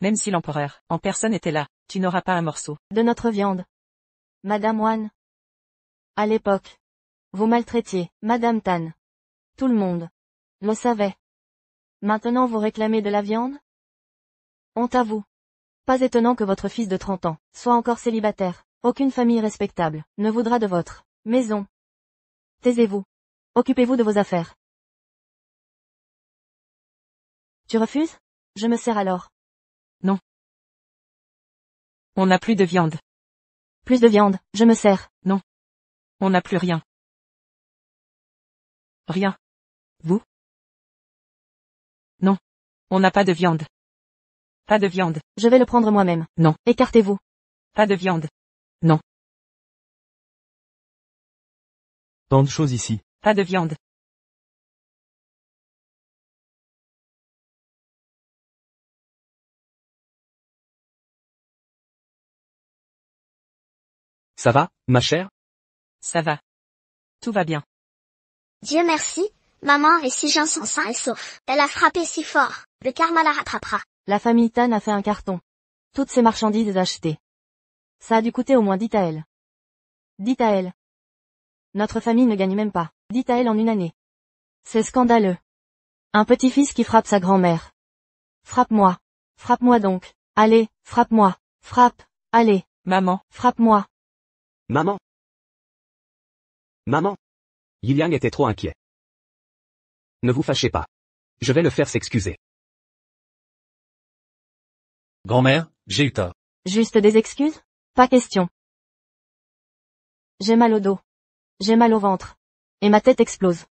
même si l'empereur, en personne était là, tu n'auras pas un morceau de notre viande. Madame Wan. À l'époque, vous maltraitiez, Madame Tan. Tout le monde le savait. Maintenant vous réclamez de la viande? Honte à vous. Pas étonnant que votre fils de 30 ans soit encore célibataire. Aucune famille respectable ne voudra de votre maison. Taisez-vous. Occupez-vous de vos affaires. Tu refuses? Je me sers alors. Non. On n'a plus de viande. Plus de viande, je me sers. Non. On n'a plus rien. Rien. Vous? Non. On n'a pas de viande. Pas de viande. Je vais le prendre moi-même. Non. Écartez-vous. Pas de viande. Non. Tant de choses ici. Pas de viande. Ça va, ma chère? Ça va. Tout va bien. Dieu merci, maman et si Jean sont sains et saufs. Elle a frappé si fort, le karma la rattrapera. La famille Tan a fait un carton. Toutes ces marchandises achetées. Ça a dû coûter au moins 10 taels. 10 taels. Notre famille ne gagne même pas 10 taels en une année. C'est scandaleux. Un petit-fils qui frappe sa grand-mère. Frappe-moi. Frappe-moi donc. Allez, frappe-moi. Frappe. Allez. Maman. Frappe-moi. Maman. Maman. Yiliang était trop inquiet. Ne vous fâchez pas. Je vais le faire s'excuser. Grand-mère, j'ai eu tort. Juste des excuses? Pas question. J'ai mal au dos. J'ai mal au ventre. Et ma tête explose.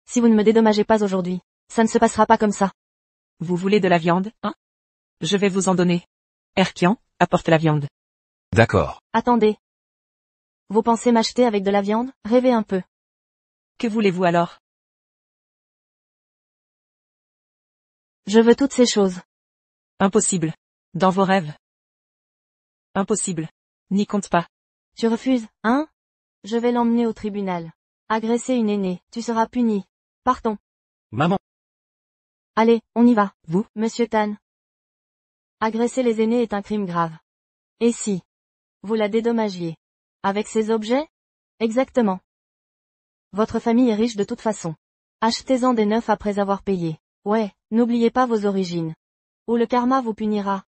Si vous ne me dédommagez pas aujourd'hui, ça ne se passera pas comme ça. Vous voulez de la viande, hein? Je vais vous en donner. Erkian, apporte la viande. D'accord. Attendez. Vous pensez m'acheter avec de la viande? Rêvez un peu. Que voulez-vous alors? Je veux toutes ces choses. Impossible. Dans vos rêves. Impossible. N'y compte pas. Tu refuses, hein? Je vais l'emmener au tribunal. Agresser une aînée, tu seras puni. Partons. Maman. Allez, on y va. Vous? Monsieur Tan. Agresser les aînés est un crime grave. Et si vous la dédommagiez avec ces objets? Exactement. Votre famille est riche de toute façon. Achetez-en des neufs après avoir payé. Ouais, n'oubliez pas vos origines. Ou le karma vous punira.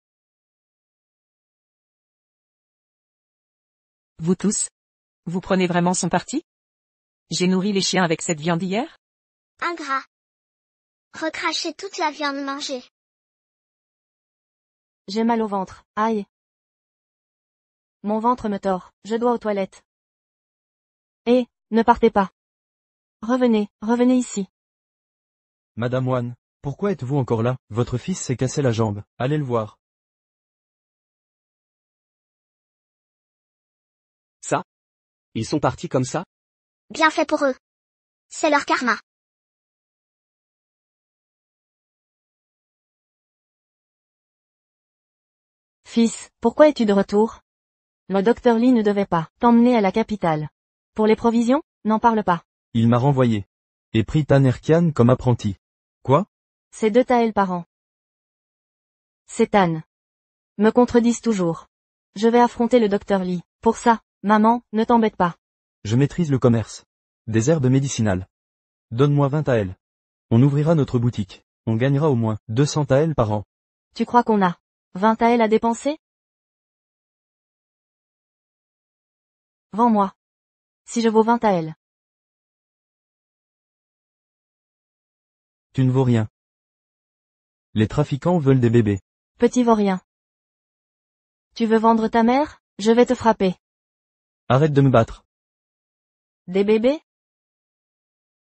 Vous tous? Vous prenez vraiment son parti? J'ai nourri les chiens avec cette viande hier? Ingrat. Recrachez toute la viande mangée. J'ai mal au ventre. Aïe. Mon ventre me tord. Je dois aux toilettes. Eh, ne partez pas. Revenez, revenez ici. Madame Wan, pourquoi êtes-vous encore là? Votre fils s'est cassé la jambe. Allez le voir. Ça? Ils sont partis comme ça? Bien fait pour eux. C'est leur karma. Fils, pourquoi es-tu de retour? Le docteur Lee ne devait pas t'emmener à la capitale. Pour les provisions, n'en parle pas. Il m'a renvoyé. Et pris Tan Erkian comme apprenti. Quoi? C'est 2 taels par an. C'est Tan. Me contredisent toujours. Je vais affronter le docteur Lee. Pour ça, maman, ne t'embête pas. Je maîtrise le commerce. Des herbes médicinales. Donne-moi 20 AL. On ouvrira notre boutique. On gagnera au moins 200 AL par an. Tu crois qu'on a 20 AL à dépenser? Vends-moi. Si je vaux 20 AL. Tu ne vaux rien. Les trafiquants veulent des bébés. Petit vaurien. Tu veux vendre ta mère? Je vais te frapper. Arrête de me battre. Des bébés?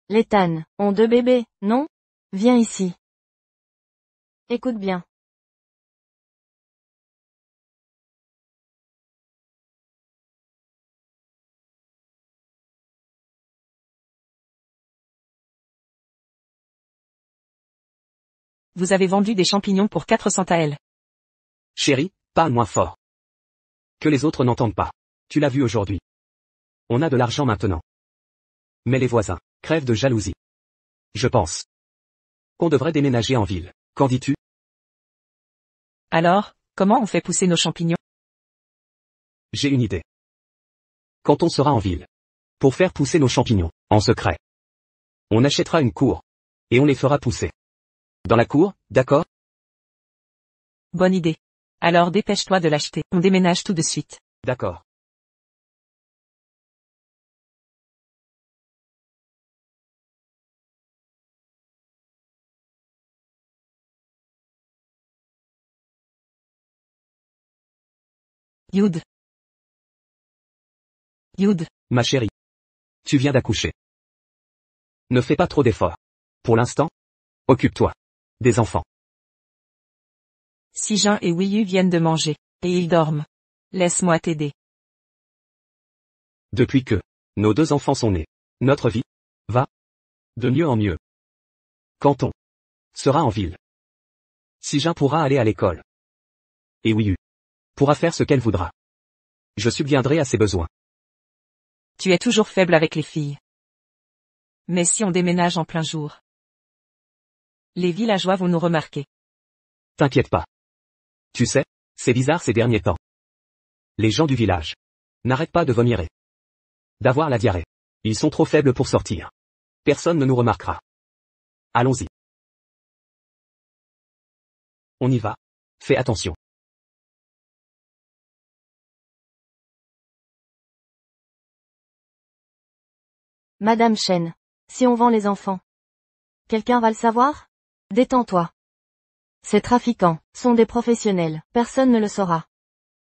Les Tan ont 2 bébés, non? Viens ici. Écoute bien. Vous avez vendu des champignons pour 400 AL. Chérie, parle moins fort. Que les autres n'entendent pas. Tu l'as vu aujourd'hui. On a de l'argent maintenant. Mais les voisins crèvent de jalousie. Je pense qu'on devrait déménager en ville. Qu'en dis-tu? Alors, comment on fait pousser nos champignons? J'ai une idée. Quand on sera en ville, pour faire pousser nos champignons, en secret, on achètera une cour, et on les fera pousser. Dans la cour, d'accord? Bonne idée. Alors dépêche-toi de l'acheter. On déménage tout de suite. D'accord. Youd. Youd. Ma chérie. Tu viens d'accoucher. Ne fais pas trop d'efforts. Pour l'instant, occupe-toi des enfants. Si-jin et Wiyu viennent de manger, et ils dorment. Laisse-moi t'aider. Depuis que nos 2 enfants sont nés, notre vie va de mieux en mieux. Quand on sera en ville, Si-jin pourra aller à l'école. Et Wiyu pourra faire ce qu'elle voudra. Je subviendrai à ses besoins. Tu es toujours faible avec les filles. Mais si on déménage en plein jour, les villageois vont nous remarquer. T'inquiète pas. Tu sais, c'est bizarre ces derniers temps. Les gens du village n'arrêtent pas de vomir et d'avoir la diarrhée. Ils sont trop faibles pour sortir. Personne ne nous remarquera. Allons-y. On y va. Fais attention. Madame Chen. Si on vend les enfants. Quelqu'un va le savoir? Détends-toi. Ces trafiquants sont des professionnels, personne ne le saura.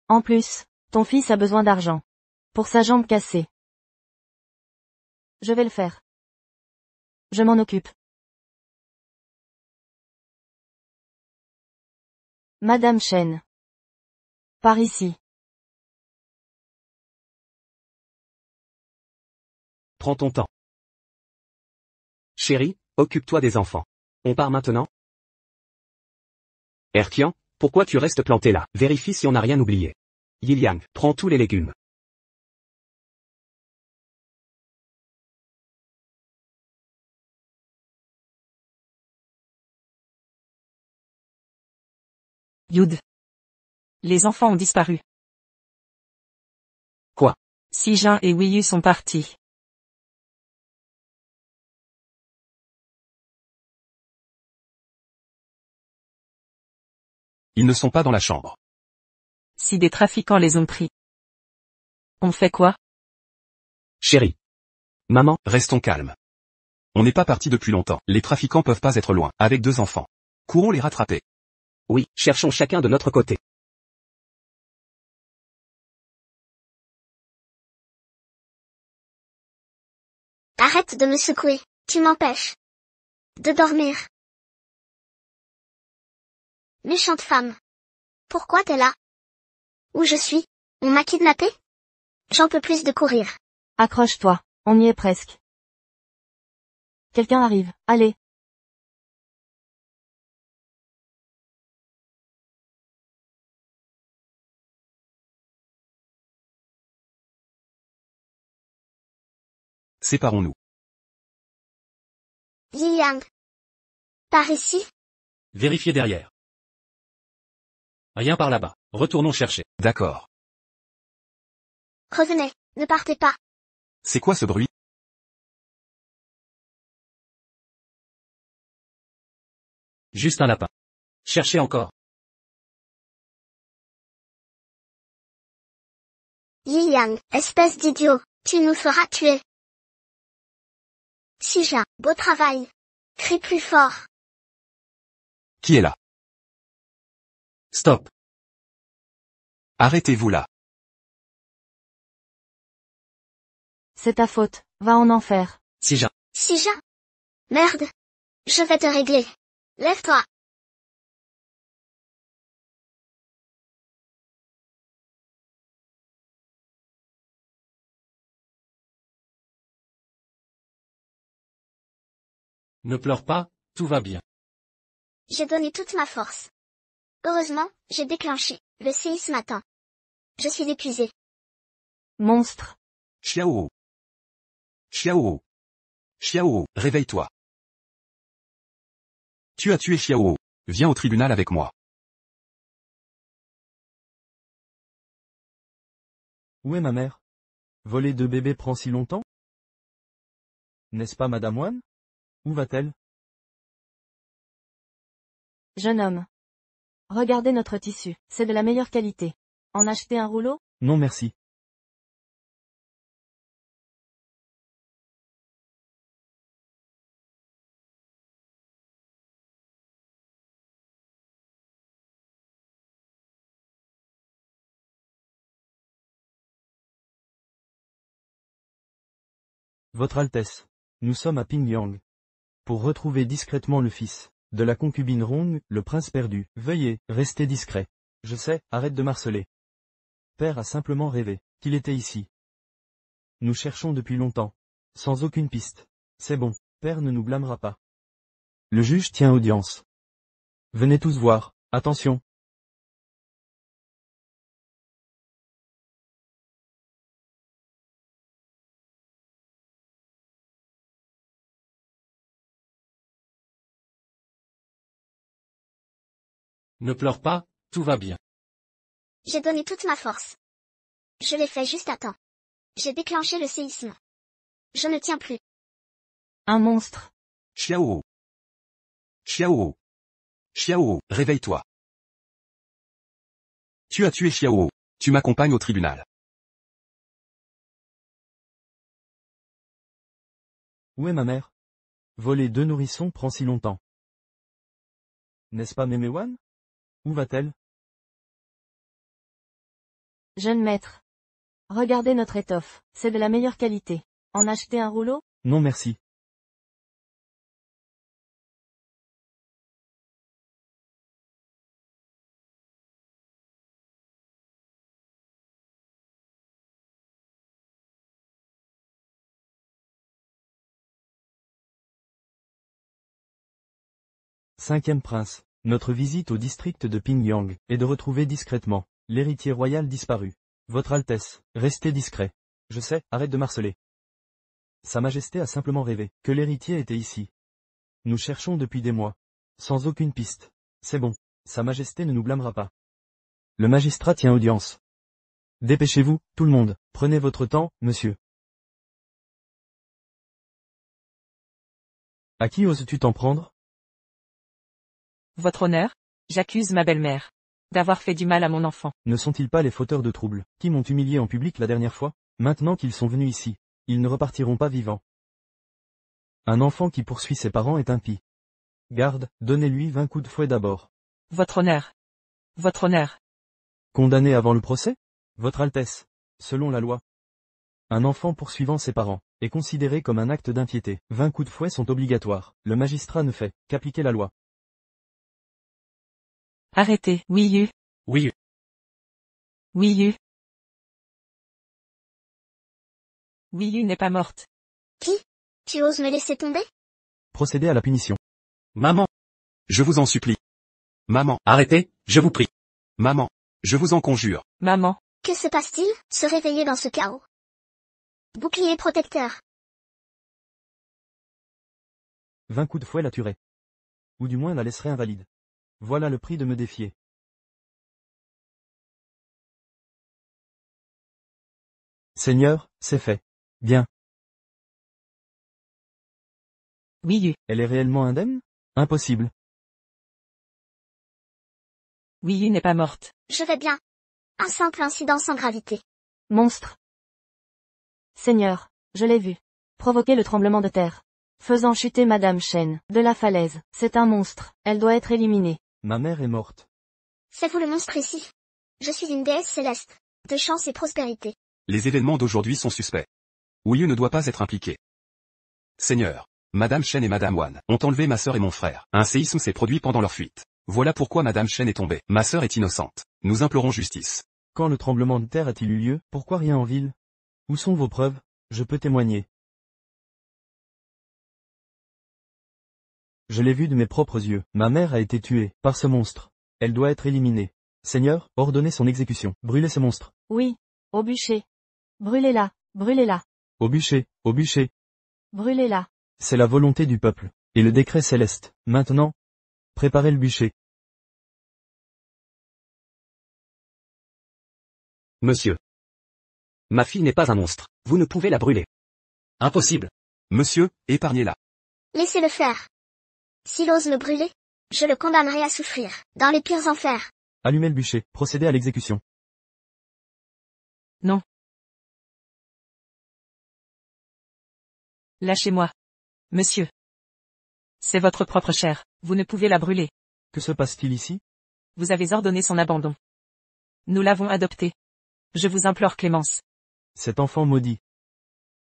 En plus, ton fils a besoin d'argent. Pour sa jambe cassée. Je vais le faire. Je m'en occupe. Madame Chen. Par ici. Prends ton temps. Chérie, occupe-toi des enfants. On part maintenant? Erkian, pourquoi tu restes planté là? Vérifie si on n'a rien oublié. Yiliang, prends tous les légumes. Youd. Les enfants ont disparu. Quoi? Si-jin et Wiyu sont partis. Ils ne sont pas dans la chambre. Si des trafiquants les ont pris. On fait quoi? Chérie. Maman, Restons calmes. On n'est pas parti depuis longtemps. Les trafiquants peuvent pas être loin, avec 2 enfants. Courons les rattraper. oui, cherchons chacun de notre côté. Arrête de me secouer, tu m'empêches de dormir. Méchante femme. Pourquoi t'es là? Où je suis? On m'a kidnappé? J'en peux plus de courir. Accroche-toi, on y est presque. Quelqu'un arrive, allez. Séparons-nous. Yiliang. Par ici? Vérifiez derrière. Rien par là-bas. Retournons chercher. D'accord. Revenez, ne partez pas. C'est quoi ce bruit? Juste un lapin. Cherchez encore. Yi Yang, espèce d'idiot, tu nous feras tuer. Sija, beau travail. Crie plus fort. Qui est là? Stop. Arrêtez-vous là. C'est ta faute, va en enfer. Sija. Sija. Merde. Je vais te régler. Lève-toi. Ne pleure pas, tout va bien. J'ai donné toute ma force. Heureusement, j'ai déclenché le séisme à temps. Je suis épuisé. Monstre. Xiao. Xiao. Xiao, réveille-toi. Tu as tué Xiao. Viens au tribunal avec moi. Où est ma mère? Voler 2 bébés prend si longtemps? N'est-ce pas Madame Wan? Où va-t-elle? Jeune homme. Regardez notre tissu, c'est de la meilleure qualité. En acheter un rouleau? Non merci. Votre Altesse. Nous sommes à Pingyang. Pour retrouver discrètement le fils de la concubine Rong, le prince perdu, veuillez rester discret. Je sais, arrête de marceler. Père a simplement rêvé qu'il était ici. Nous cherchons depuis longtemps. Sans aucune piste. C'est bon, Père ne nous blâmera pas. Le juge tient audience. Venez tous voir, attention. Ne pleure pas, tout va bien. J'ai donné toute ma force. Je l'ai fait juste à temps. J'ai déclenché le séisme. Je ne tiens plus. Un monstre. Xiao. Xiao. Xiao, réveille-toi. Tu as tué Xiao. Tu m'accompagnes au tribunal. Où est ma mère? Voler 2 nourrissons prend si longtemps. N'est-ce pas Méméwan? Où va-t-elle? Jeune maître. Regardez notre étoffe, c'est de la meilleure qualité. En acheter un rouleau? Non merci. Cinquième prince. Notre visite au district de Pingyang est de retrouver discrètement l'héritier royal disparu. Votre Altesse, restez discret. Je sais, arrête de marceler. Sa Majesté a simplement rêvé que l'héritier était ici. Nous cherchons depuis des mois. Sans aucune piste. C'est bon, Sa Majesté ne nous blâmera pas. Le magistrat tient audience. Dépêchez-vous, tout le monde, prenez votre temps, monsieur. À qui oses-tu t'en prendre? Votre honneur, j'accuse ma belle-mère d'avoir fait du mal à mon enfant. Ne sont-ils pas les fauteurs de troubles, qui m'ont humilié en public la dernière fois? Maintenant qu'ils sont venus ici, ils ne repartiront pas vivants. Un enfant qui poursuit ses parents est impie. Garde, donnez-lui 20 coups de fouet d'abord. Votre honneur. Votre honneur. Condamné avant le procès? Votre Altesse. Selon la loi. Un enfant poursuivant ses parents est considéré comme un acte d'impiété. 20 coups de fouet sont obligatoires. Le magistrat ne fait qu'appliquer la loi. Arrêtez, Wiyu. Oui. Wiyu. Wiyu n'est pas morte. Qui? Tu oses me laisser tomber? Procédez à la punition. Maman. Je vous en supplie. Maman, Arrêtez, je vous prie. maman, je vous en conjure. Maman. Que se passe-t-il? Se réveiller dans ce chaos. Bouclier protecteur. 20 coups de fouet la tueraient. Ou du moins la laisserait invalide. Voilà le prix de me défier. Seigneur, c'est fait. Bien. Wiyu. Elle est réellement indemne? Impossible. Wiyu n'est pas morte. Je vais bien. Un simple incident sans gravité. Monstre. Seigneur, je l'ai vu. Provoquer le tremblement de terre. Faisant chuter Madame Chen de la falaise. C'est un monstre. Elle doit être éliminée. Ma mère est morte. C'est vous le monstre ici. Je suis une déesse céleste. De chance et prospérité. Les événements d'aujourd'hui sont suspects. Wiyu ne doit pas être impliqué. Seigneur, Madame Chen et Madame Wan ont enlevé ma sœur et mon frère. Un séisme s'est produit pendant leur fuite. Voilà pourquoi Madame Chen est tombée. Ma sœur est innocente. Nous implorons justice. Quand le tremblement de terre a-t-il eu lieu? Pourquoi rien en ville? Où sont vos preuves? Je peux témoigner. Je l'ai vu de mes propres yeux. Ma mère a été tuée par ce monstre. Elle doit être éliminée. Seigneur, ordonnez son exécution. Brûlez ce monstre. Oui. Au bûcher. Brûlez-la. Brûlez-la. Au bûcher, au bûcher. Brûlez-la. C'est la volonté du peuple. Et le décret céleste. Maintenant, préparez le bûcher. Monsieur. Ma fille n'est pas un monstre. Vous ne pouvez la brûler. Impossible. Monsieur, épargnez-la. Laissez-le faire. S'il ose le brûler, je le condamnerai à souffrir, dans les pires enfers. Allumez le bûcher. Procédez à l'exécution. Non. Lâchez-moi. Monsieur. C'est votre propre chair. Vous ne pouvez la brûler. Que se passe-t-il ici? Vous avez ordonné son abandon. Nous l'avons adoptée. Je vous implore clémence. Cet enfant maudit.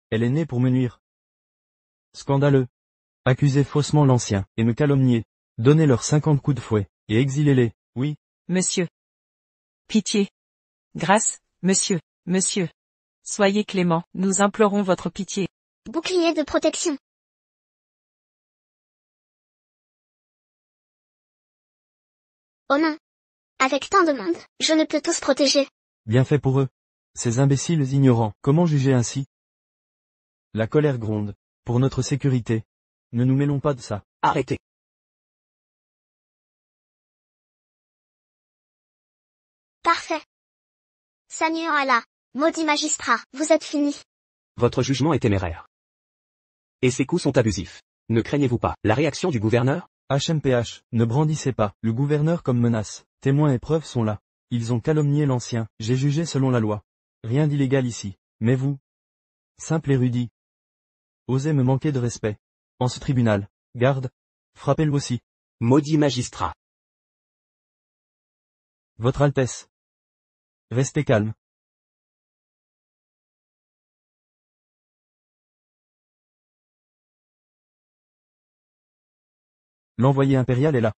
Elle est née pour me nuire. Scandaleux. Accusez faussement l'ancien, et me calomniez. Donnez-leur 50 coups de fouet, et exilez-les, oui. Monsieur. Pitié. Grâce, monsieur, monsieur. Soyez clément, nous implorons votre pitié. Bouclier de protection. Oh non. Avec tant de monde, je ne peux tous protéger. Bien fait pour eux. Ces imbéciles ignorants, comment juger ainsi? La colère gronde. Pour notre sécurité. Ne nous mêlons pas de ça. Arrêtez. Parfait. Seigneur Allah, maudit magistrat, vous êtes fini. Votre jugement est téméraire. Et ces coups sont abusifs. Ne craignez-vous pas la réaction du gouverneur? HMPH, ne brandissez pas, le gouverneur comme menace. Témoins et preuves sont là. Ils ont calomnié l'ancien, j'ai jugé selon la loi. Rien d'illégal ici. Mais vous, simple érudit, osez me manquer de respect. En ce tribunal, garde, frappez-le aussi. Maudit magistrat. Votre Altesse. Restez calme. L'envoyé impérial est là.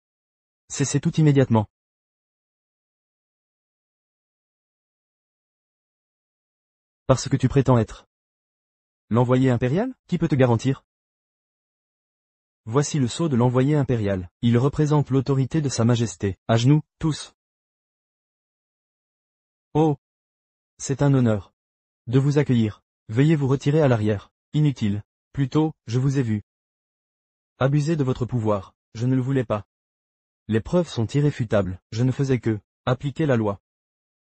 Cessez tout immédiatement. Parce que tu prétends être l'envoyé impérial, qui peut te garantir? Voici le sceau de l'envoyé impérial. Il représente l'autorité de sa majesté. À genoux, tous. Oh! C'est un honneur de vous accueillir. Veuillez vous retirer à l'arrière. Inutile. Plutôt, je vous ai vu. Abusez de votre pouvoir. Je ne le voulais pas. Les preuves sont irréfutables. Je ne faisais que appliquer la loi.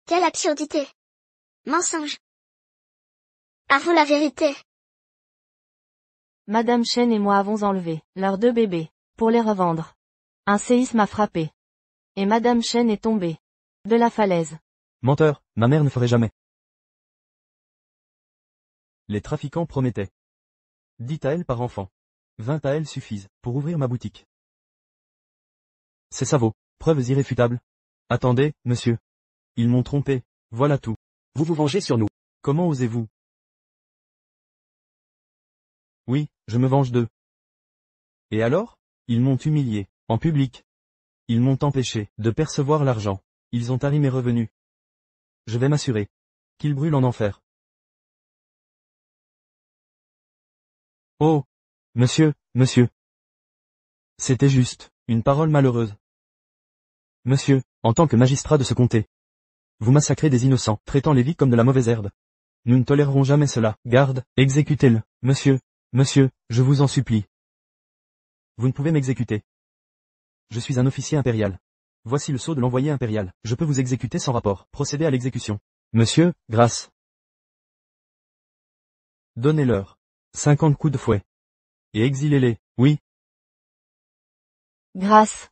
Quelle absurdité. Mensonge. À vous la vérité. Madame Chen et moi avons enlevé leurs 2 bébés, pour les revendre. Un séisme a frappé. Et Madame Chen est tombée de la falaise. Menteur, ma mère ne ferait jamais. Les trafiquants promettaient 10 taels par enfant. 20 taels suffisent pour ouvrir ma boutique. C'est ça vos preuves irréfutables. Attendez, monsieur. Ils m'ont trompé. Voilà tout. Vous vous vengez sur nous. Comment osez-vous? Oui, je me venge d'eux. Et alors? Ils m'ont humilié, en public. Ils m'ont empêché de percevoir l'argent. Ils ont tari mes revenus. Je vais m'assurer qu'ils brûlent en enfer. Oh! Monsieur, monsieur. C'était juste, une parole malheureuse. Monsieur, en tant que magistrat de ce comté, vous massacrez des innocents, traitant les vies comme de la mauvaise herbe. Nous ne tolérerons jamais cela. Garde, exécutez-le. Monsieur, monsieur, je vous en supplie. Vous ne pouvez m'exécuter. Je suis un officier impérial. Voici le sceau de l'envoyé impérial. Je peux vous exécuter sans rapport. Procédez à l'exécution. Monsieur, grâce. Donnez-leur 50 coups de fouet. Et exilez-les, oui. Grâce.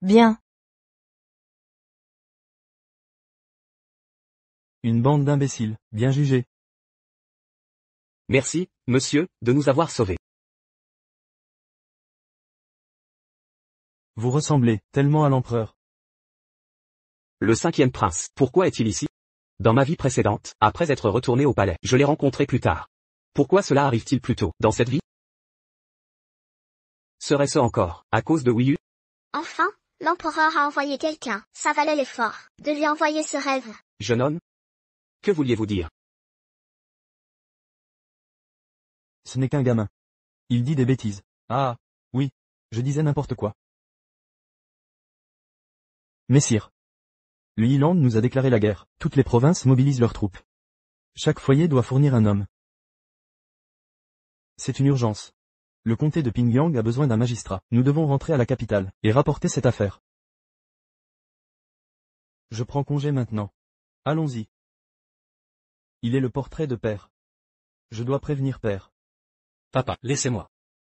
Bien. Une bande d'imbéciles, bien jugés. Merci, monsieur, de nous avoir sauvés. Vous ressemblez tellement à l'empereur. Le cinquième prince, pourquoi est-il ici? Dans ma vie précédente, après être retourné au palais, je l'ai rencontré plus tard. Pourquoi cela arrive-t-il plus tôt, dans cette vie? Serait-ce encore, à cause de Wiyu? Enfin, l'empereur a envoyé quelqu'un, ça valait l'effort, de lui envoyer ce rêve. Jeune homme? Que vouliez-vous dire? Ce n'est qu'un gamin. Il dit des bêtises. Ah, oui, je disais n'importe quoi. Messire. Le Yiland nous a déclaré la guerre. Toutes les provinces mobilisent leurs troupes. Chaque foyer doit fournir un homme. C'est une urgence. Le comté de Pingyang a besoin d'un magistrat. Nous devons rentrer à la capitale, et rapporter cette affaire. Je prends congé maintenant. Allons-y. Il est le portrait de père. Je dois prévenir père. Papa, laissez-moi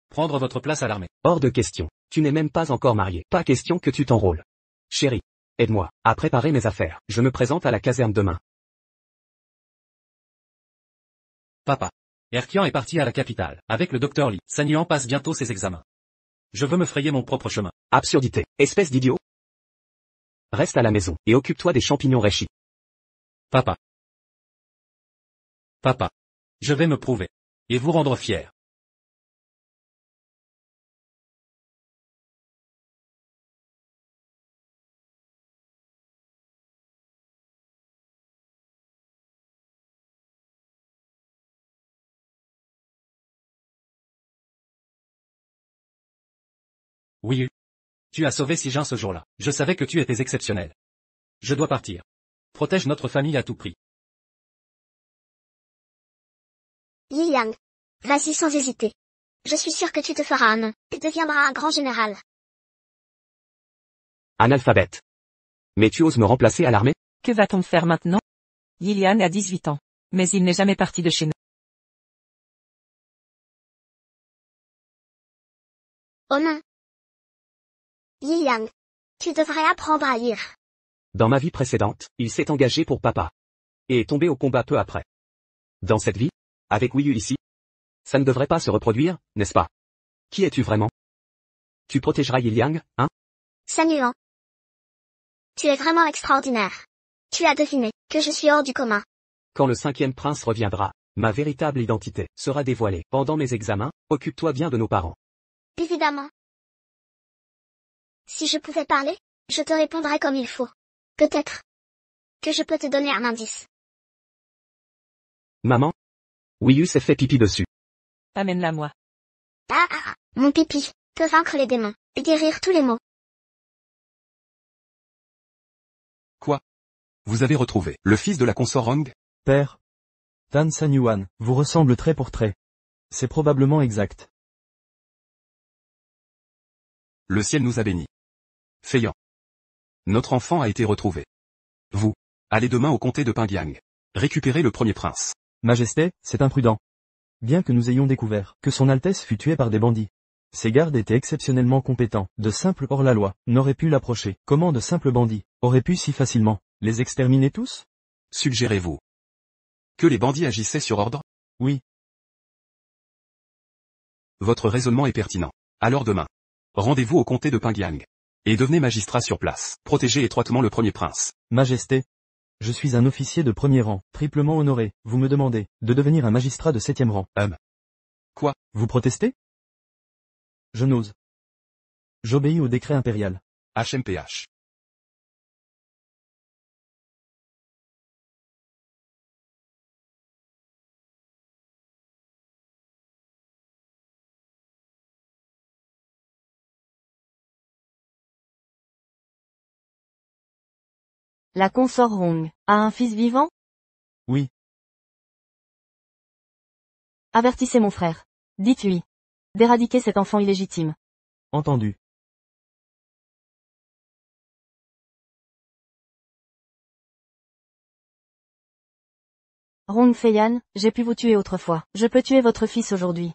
prendre votre place à l'armée. Hors de question. Tu n'es même pas encore marié. Pas question que tu t'enrôles. Chérie, aide-moi à préparer mes affaires. Je me présente à la caserne demain. Papa. Erkian est parti à la capitale, avec le docteur Lee. Sanyuan passe bientôt ses examens. Je veux me frayer mon propre chemin. Absurdité. Espèce d'idiot. Reste à la maison, et occupe-toi des champignons réchis. Papa. Papa. Je vais me prouver. Et vous rendre fier. Oui. Tu as sauvé Sijin ce jour-là. Je savais que tu étais exceptionnel. Je dois partir. Protège notre famille à tout prix. Yi Yang. Vas-y sans hésiter. Je suis sûr que tu te feras un nom, et deviendras un grand général. Analphabète. Mais tu oses me remplacer à l'armée? Que va-t-on faire maintenant? Yilian a 18 ans. Mais il n'est jamais parti de chez nous. Oh non. Yi Yang. Tu devrais apprendre à lire. Dans ma vie précédente, il s'est engagé pour papa. Et est tombé au combat peu après. Dans cette vie, avec Wiyu ici, ça ne devrait pas se reproduire, n'est-ce pas? Qui es-tu vraiment? Tu protégeras Yiliang, hein? Sanyuan. Tu es vraiment extraordinaire. Tu as deviné que je suis hors du commun. Quand le cinquième prince reviendra, ma véritable identité sera dévoilée. Pendant mes examens, occupe-toi bien de nos parents. Évidemment. Si je pouvais parler, je te répondrais comme il faut. Peut-être que je peux te donner un indice. Maman? Wiyu s'est fait pipi dessus. Amène-la moi. Mon pipi peut vaincre les démons et guérir tous les maux. Quoi? Vous avez retrouvé le fils de la consort Rong? Père. Tan Sanyuan, vous ressemble trait pour trait. C'est probablement exact. Le ciel nous a bénis. Feiyan. Notre enfant a été retrouvé. Vous, allez demain au comté de Pingyang. Récupérez le premier prince. Majesté, c'est imprudent. Bien que nous ayons découvert que son Altesse fut tuée par des bandits. Ses gardes étaient exceptionnellement compétents. De simples hors-la-loi n'auraient pu l'approcher. Comment de simples bandits auraient pu si facilement les exterminer tous? Suggérez-vous que les bandits agissaient sur ordre? Oui. Votre raisonnement est pertinent. Alors demain, rendez-vous au comté de Pingyang. Et devenez magistrat sur place. Protégez étroitement le premier prince. Majesté. Je suis un officier de premier rang, triplement honoré. Vous me demandez de devenir un magistrat de 7e rang. Quoi? Vous protestez? Je n'ose. J'obéis au décret impérial. HMPH. La consort Rong a un fils vivant? Oui. Avertissez mon frère. Dites-lui d'éradiquer cet enfant illégitime. Entendu. Rong Feiyan, j'ai pu vous tuer autrefois. Je peux tuer votre fils aujourd'hui.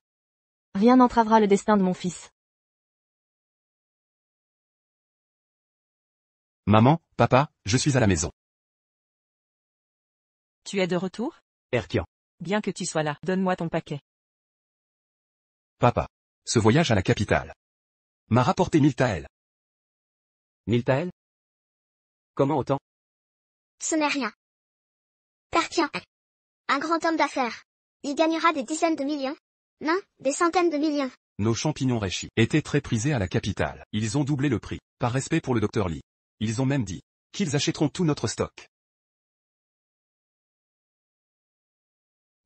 Rien n'entravera le destin de mon fils. Maman, papa, je suis à la maison. Tu es de retour? Erkian. Bien que tu sois là, donne-moi ton paquet. Papa. Ce voyage à la capitale m'a rapporté 1000 taels. Miltael? Comment autant? Ce n'est rien. Perkien est un grand homme d'affaires. Il gagnera des dizaines de millions. Non, des centaines de millions. Nos champignons Reishi étaient très prisés à la capitale. Ils ont doublé le prix, par respect pour le docteur Lee. Ils ont même dit qu'ils achèteront tout notre stock.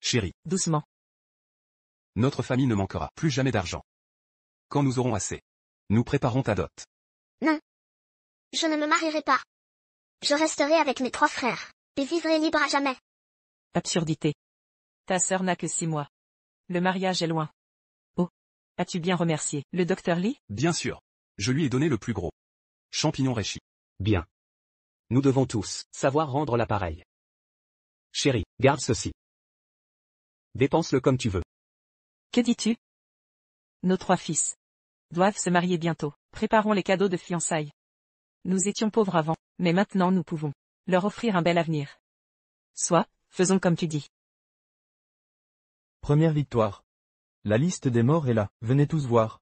Chérie, Doucement. notre famille ne manquera plus jamais d'argent. Quand nous aurons assez, nous préparons ta dot. Je ne me marierai pas. Je resterai avec mes 3 frères. Et vivrai libre à jamais. Absurdité. Ta sœur n'a que 6 mois. Le mariage est loin. Oh. As-tu bien remercié le docteur Lee? Bien sûr. Je lui ai donné le plus gros. Champignon Reishi. Bien. Nous devons tous savoir rendre l'appareil. Chérie, garde ceci. Dépense-le comme tu veux. Que dis-tu? Nos 3 fils doivent se marier bientôt. Préparons les cadeaux de fiançailles. Nous étions pauvres avant, mais maintenant nous pouvons leur offrir un bel avenir. Soit, faisons comme tu dis. Première victoire. La liste des morts est là, venez tous voir.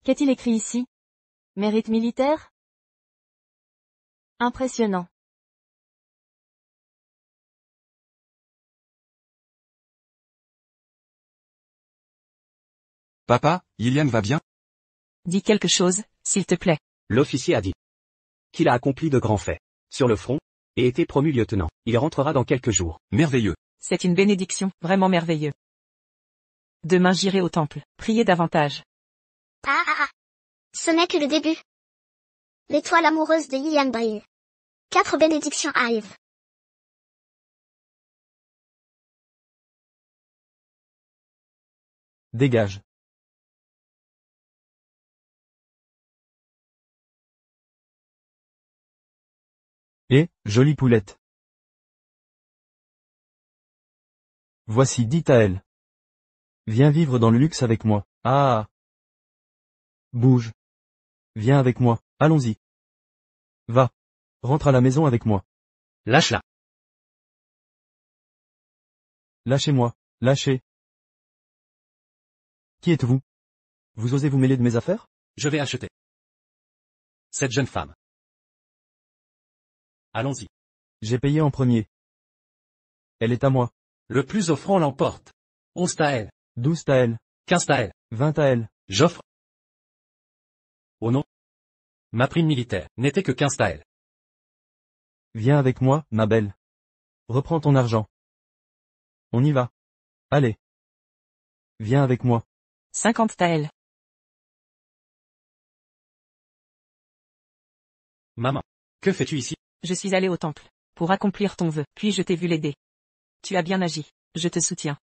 Qu'est-il écrit ici? Mérite militaire? Impressionnant. Papa, Ilian va bien? Dis quelque chose, s'il te plaît. L'officier a dit qu'il a accompli de grands faits sur le front et été promu lieutenant. Il rentrera dans quelques jours. Merveilleux. C'est une bénédiction, vraiment merveilleux. Demain j'irai au temple, prier davantage. Ce n'est que le début. L'étoile amoureuse de Lilian brille. 4 bénédictions arrivent. Dégage. Et, jolie poulette. Voici 10 taels. Viens vivre dans le luxe avec moi. Ah. Bouge. Viens avec moi, allons-y. Va. Rentre à la maison avec moi. Lâche-la. Lâchez-moi, lâchez. Qui êtes-vous? Vous osez vous mêler de mes affaires? Je vais acheter cette jeune femme. Allons-y. J'ai payé en premier. Elle est à moi. Le plus offrant l'emporte. 11 taels. 12 taels. 15 taels. 20 taels. J'offre. Oh non. Ma prime militaire n'était que 15 taels. Viens avec moi, ma belle. Reprends ton argent. On y va. Allez. Viens avec moi. 50 taels. Maman. Que fais-tu ici? Je suis allé au temple, pour accomplir ton vœu, puis je t'ai vu l'aider. Tu as bien agi, je te soutiens.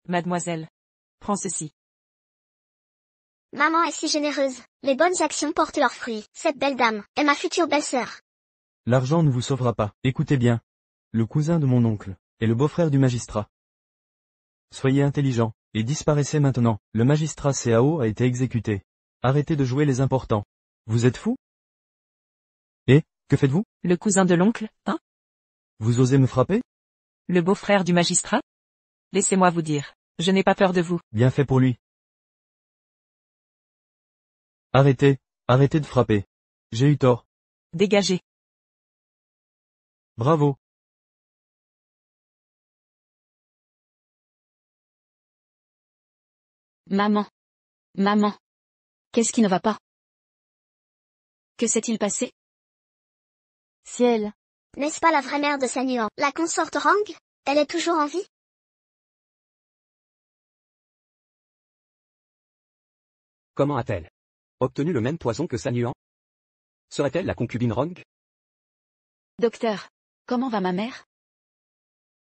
Mademoiselle. Prends ceci. Maman est si généreuse. Les bonnes actions portent leurs fruits. Cette belle dame est ma future belle-sœur. L'argent ne vous sauvera pas. Écoutez bien. Le cousin de mon oncle, et le beau-frère du magistrat. Soyez intelligents, et disparaissez maintenant. Le magistrat Cao a été exécuté. Arrêtez de jouer les importants. Vous êtes fous? Et, que faites-vous? Le cousin de l'oncle, hein? Vous osez me frapper? Le beau-frère du magistrat? Laissez-moi vous dire, je n'ai pas peur de vous. Bien fait pour lui. Arrêtez, arrêtez de frapper. J'ai eu tort. Dégagez. Bravo. Maman. Maman. Qu'est-ce qui ne va pas? Que s'est-il passé? Ciel. N'est-ce pas la vraie mère de Sanuan, la consorte Rang? Elle est toujours en vie? Comment a-t-elle obtenu le même poison que Sanuan? Serait-elle la concubine Rong? Docteur. Comment va ma mère?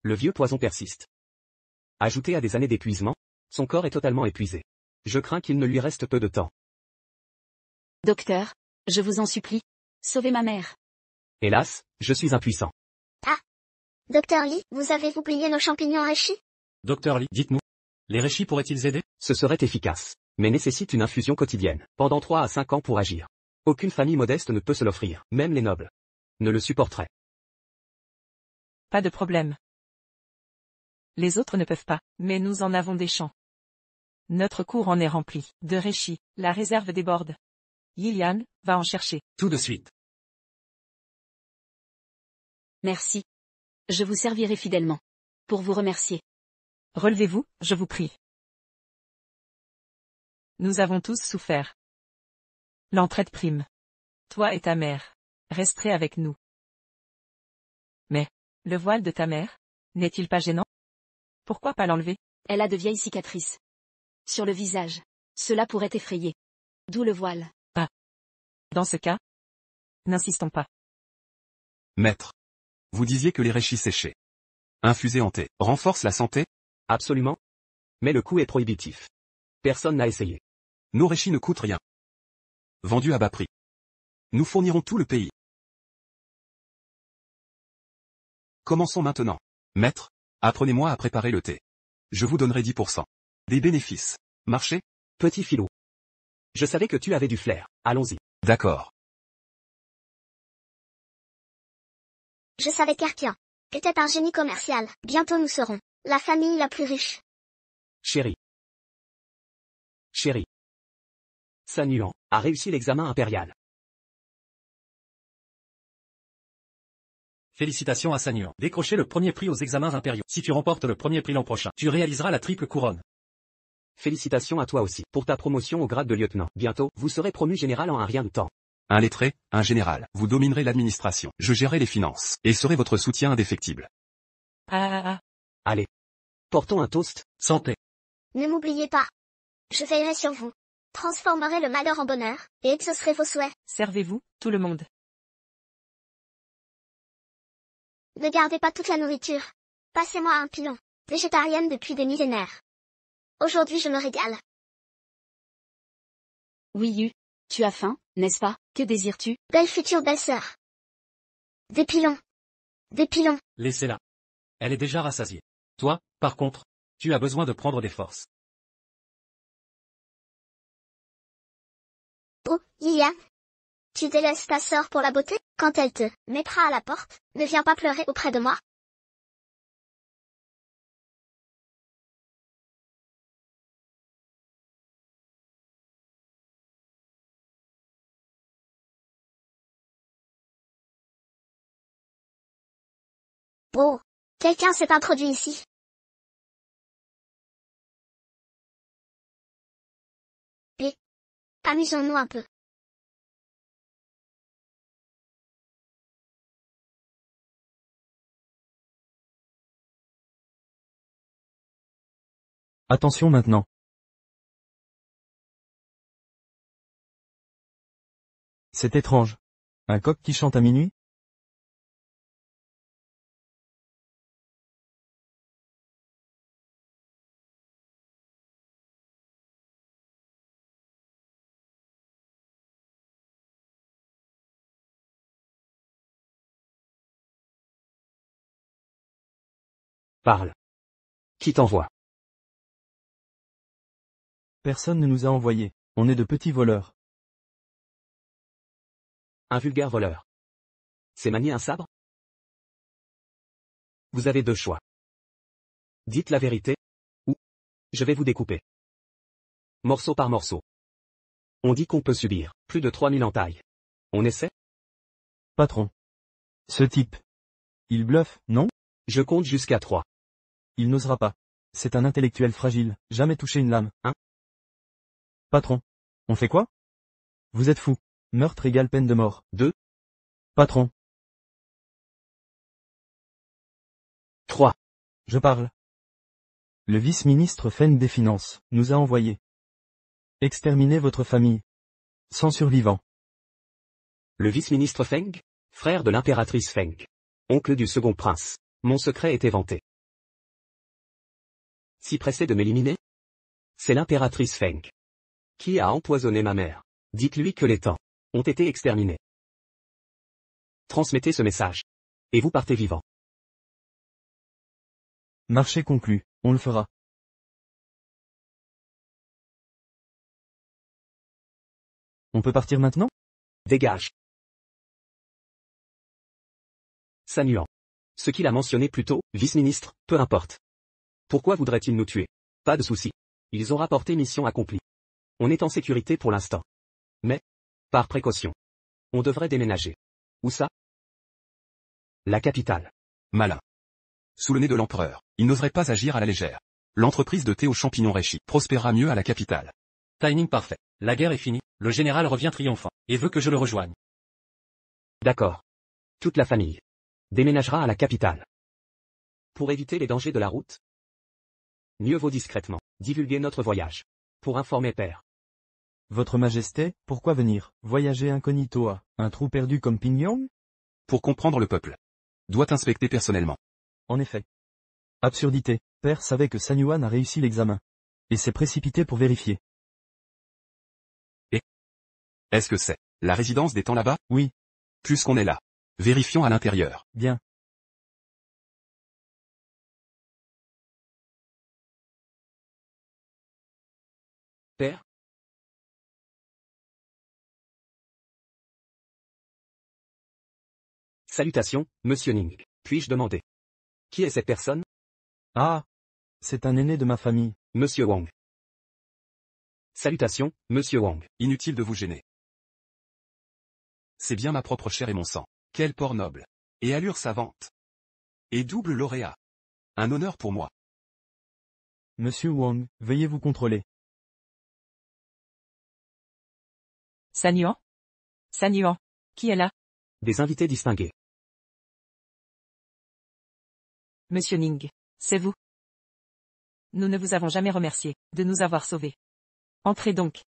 Le vieux poison persiste. Ajouté à des années d'épuisement, son corps est totalement épuisé. Je crains qu'il ne lui reste peu de temps. Docteur. Je vous en supplie. Sauvez ma mère. Hélas, je suis impuissant. Docteur Lee, vous avez oublié nos champignons Reishi? Docteur Lee, dites-nous. Les Réchis pourraient-ils aider? Ce serait efficace, mais nécessite une infusion quotidienne, pendant 3 à 5 ans pour agir. Aucune famille modeste ne peut se l'offrir, même les nobles ne le supporteraient. Pas de problème. Les autres ne peuvent pas, mais nous en avons des champs. Notre cour en est rempli, de Réchis, la réserve déborde. Yilian, va en chercher. Tout de suite. Merci. Je vous servirai fidèlement. Pour vous remercier. Relevez-vous, je vous prie. Nous avons tous souffert. L'entraide prime. Toi et ta mère, resterez avec nous. Mais, le voile de ta mère, n'est-il pas gênant? Pourquoi pas l'enlever? Elle a de vieilles cicatrices. Sur le visage. Cela pourrait effrayer. D'où le voile. Dans ce cas, n'insistons pas. Maître. Vous disiez que les Réchis séchés, infusés en thé, renforcent la santé? Absolument. Mais le coût est prohibitif. Personne n'a essayé. Nos Réchis ne coûtent rien. Vendus à bas prix. Nous fournirons tout le pays. Commençons maintenant. Maître, apprenez-moi à préparer le thé. Je vous donnerai 10%. Des bénéfices. Marché? Petit filou. Je savais que tu avais du flair. Allons-y. D'accord. Je savais qu'Erkian était un génie commercial. Bientôt nous serons la famille la plus riche. Chérie. Chérie. Sun Yuan a réussi l'examen impérial. Félicitations à Sanur. Décrocher le premier prix aux examens impériaux. Si tu remportes le premier prix l'an prochain, tu réaliseras la triple couronne. Félicitations à toi aussi, pour ta promotion au grade de lieutenant. Bientôt, vous serez promu général en un rien de temps. Un lettré, un général. Vous dominerez l'administration. Je gérerai les finances. Et serai votre soutien indéfectible. Allez. Portons un toast. Santé. Ne m'oubliez pas. Je veillerai sur vous. Transformerai le malheur en bonheur, et exaucerai vos souhaits. Servez-vous, tout le monde. Ne gardez pas toute la nourriture. Passez-moi un pilon. Végétarienne depuis des millénaires. Aujourd'hui je me régale. Oui, Yu. Tu as faim, n'est-ce pas? Que désires-tu? Belle future belle-sœur. Des pilons. Des pilons. Laissez-la. Elle est déjà rassasiée. Toi, par contre, tu as besoin de prendre des forces. Oh, Yian. Tu délaisses ta sœur pour la beauté? Quand elle te mettra à la porte, ne viens pas pleurer auprès de moi. Oh, quelqu'un s'est introduit ici. Et, amusons-nous un peu. Attention maintenant. C'est étrange. Un coq qui chante à minuit? Parle. Qui t'envoie? Personne ne nous a envoyé. On est de petits voleurs. Un vulgaire voleur. C'est manier un sabre? Vous avez 2 choix. Dites la vérité, ou je vais vous découper. Morceau par morceau. On dit qu'on peut subir plus de 3000 entailles. On essaie? Patron. Ce type. Il bluffe, non? Je compte jusqu'à 3. Il n'osera pas. C'est un intellectuel fragile, jamais touché une lame. Hein? Patron. On fait quoi? Vous êtes fou. Meurtre égale peine de mort. 2. Patron. 3. Je parle. Le vice-ministre Feng des Finances nous a envoyé. Exterminez votre famille. Sans survivants. Le vice-ministre Feng? Frère de l'impératrice Feng. Oncle du second prince. Mon secret est éventé. Si pressé de m'éliminer? C'est l'impératrice Feng. Qui a empoisonné ma mère? Dites-lui que les temps ont été exterminés. Transmettez ce message. Et vous partez vivant. Marché conclu, on le fera. On peut partir maintenant? Dégage. San Yuan. Ce qu'il a mentionné plus tôt, vice-ministre, peu importe. Pourquoi voudrait-il nous tuer? Pas de souci. Ils ont rapporté mission accomplie. On est en sécurité pour l'instant. Mais, par précaution, on devrait déménager. Où ça? La capitale. Malin. Sous le nez de l'empereur, il n'oserait pas agir à la légère. L'entreprise de thé aux champignons Reishi prospérera mieux à la capitale. Timing parfait. La guerre est finie, le général revient triomphant, et veut que je le rejoigne. D'accord. Toute la famille déménagera à la capitale. Pour éviter les dangers de la route, mieux vaut discrètement divulguer notre voyage. Pour informer père. Votre Majesté, pourquoi venir voyager incognito à un trou perdu comme Pingyong? Pour comprendre le peuple. Doit inspecter personnellement. En effet. Absurdité. Père savait que San Yuan a réussi l'examen. Et s'est précipité pour vérifier. Est-ce que c'est la résidence des temps là-bas? Oui. Puisqu'on est là. Vérifions à l'intérieur. Bien. Père? Salutations, Monsieur Ning. Puis-je demander? Qui est cette personne? Ah! C'est un aîné de ma famille. Monsieur Wang. Salutations, Monsieur Wang. Inutile de vous gêner. C'est bien ma propre chair et mon sang. Quel port noble. Et allure savante. Et double lauréat. Un honneur pour moi. Monsieur Wang, veuillez vous contrôler. San Yuan? San Yuan. Qui est là? Des invités distingués. Monsieur Ning. C'est vous? Nous ne vous avons jamais remercié de nous avoir sauvés. Entrez donc.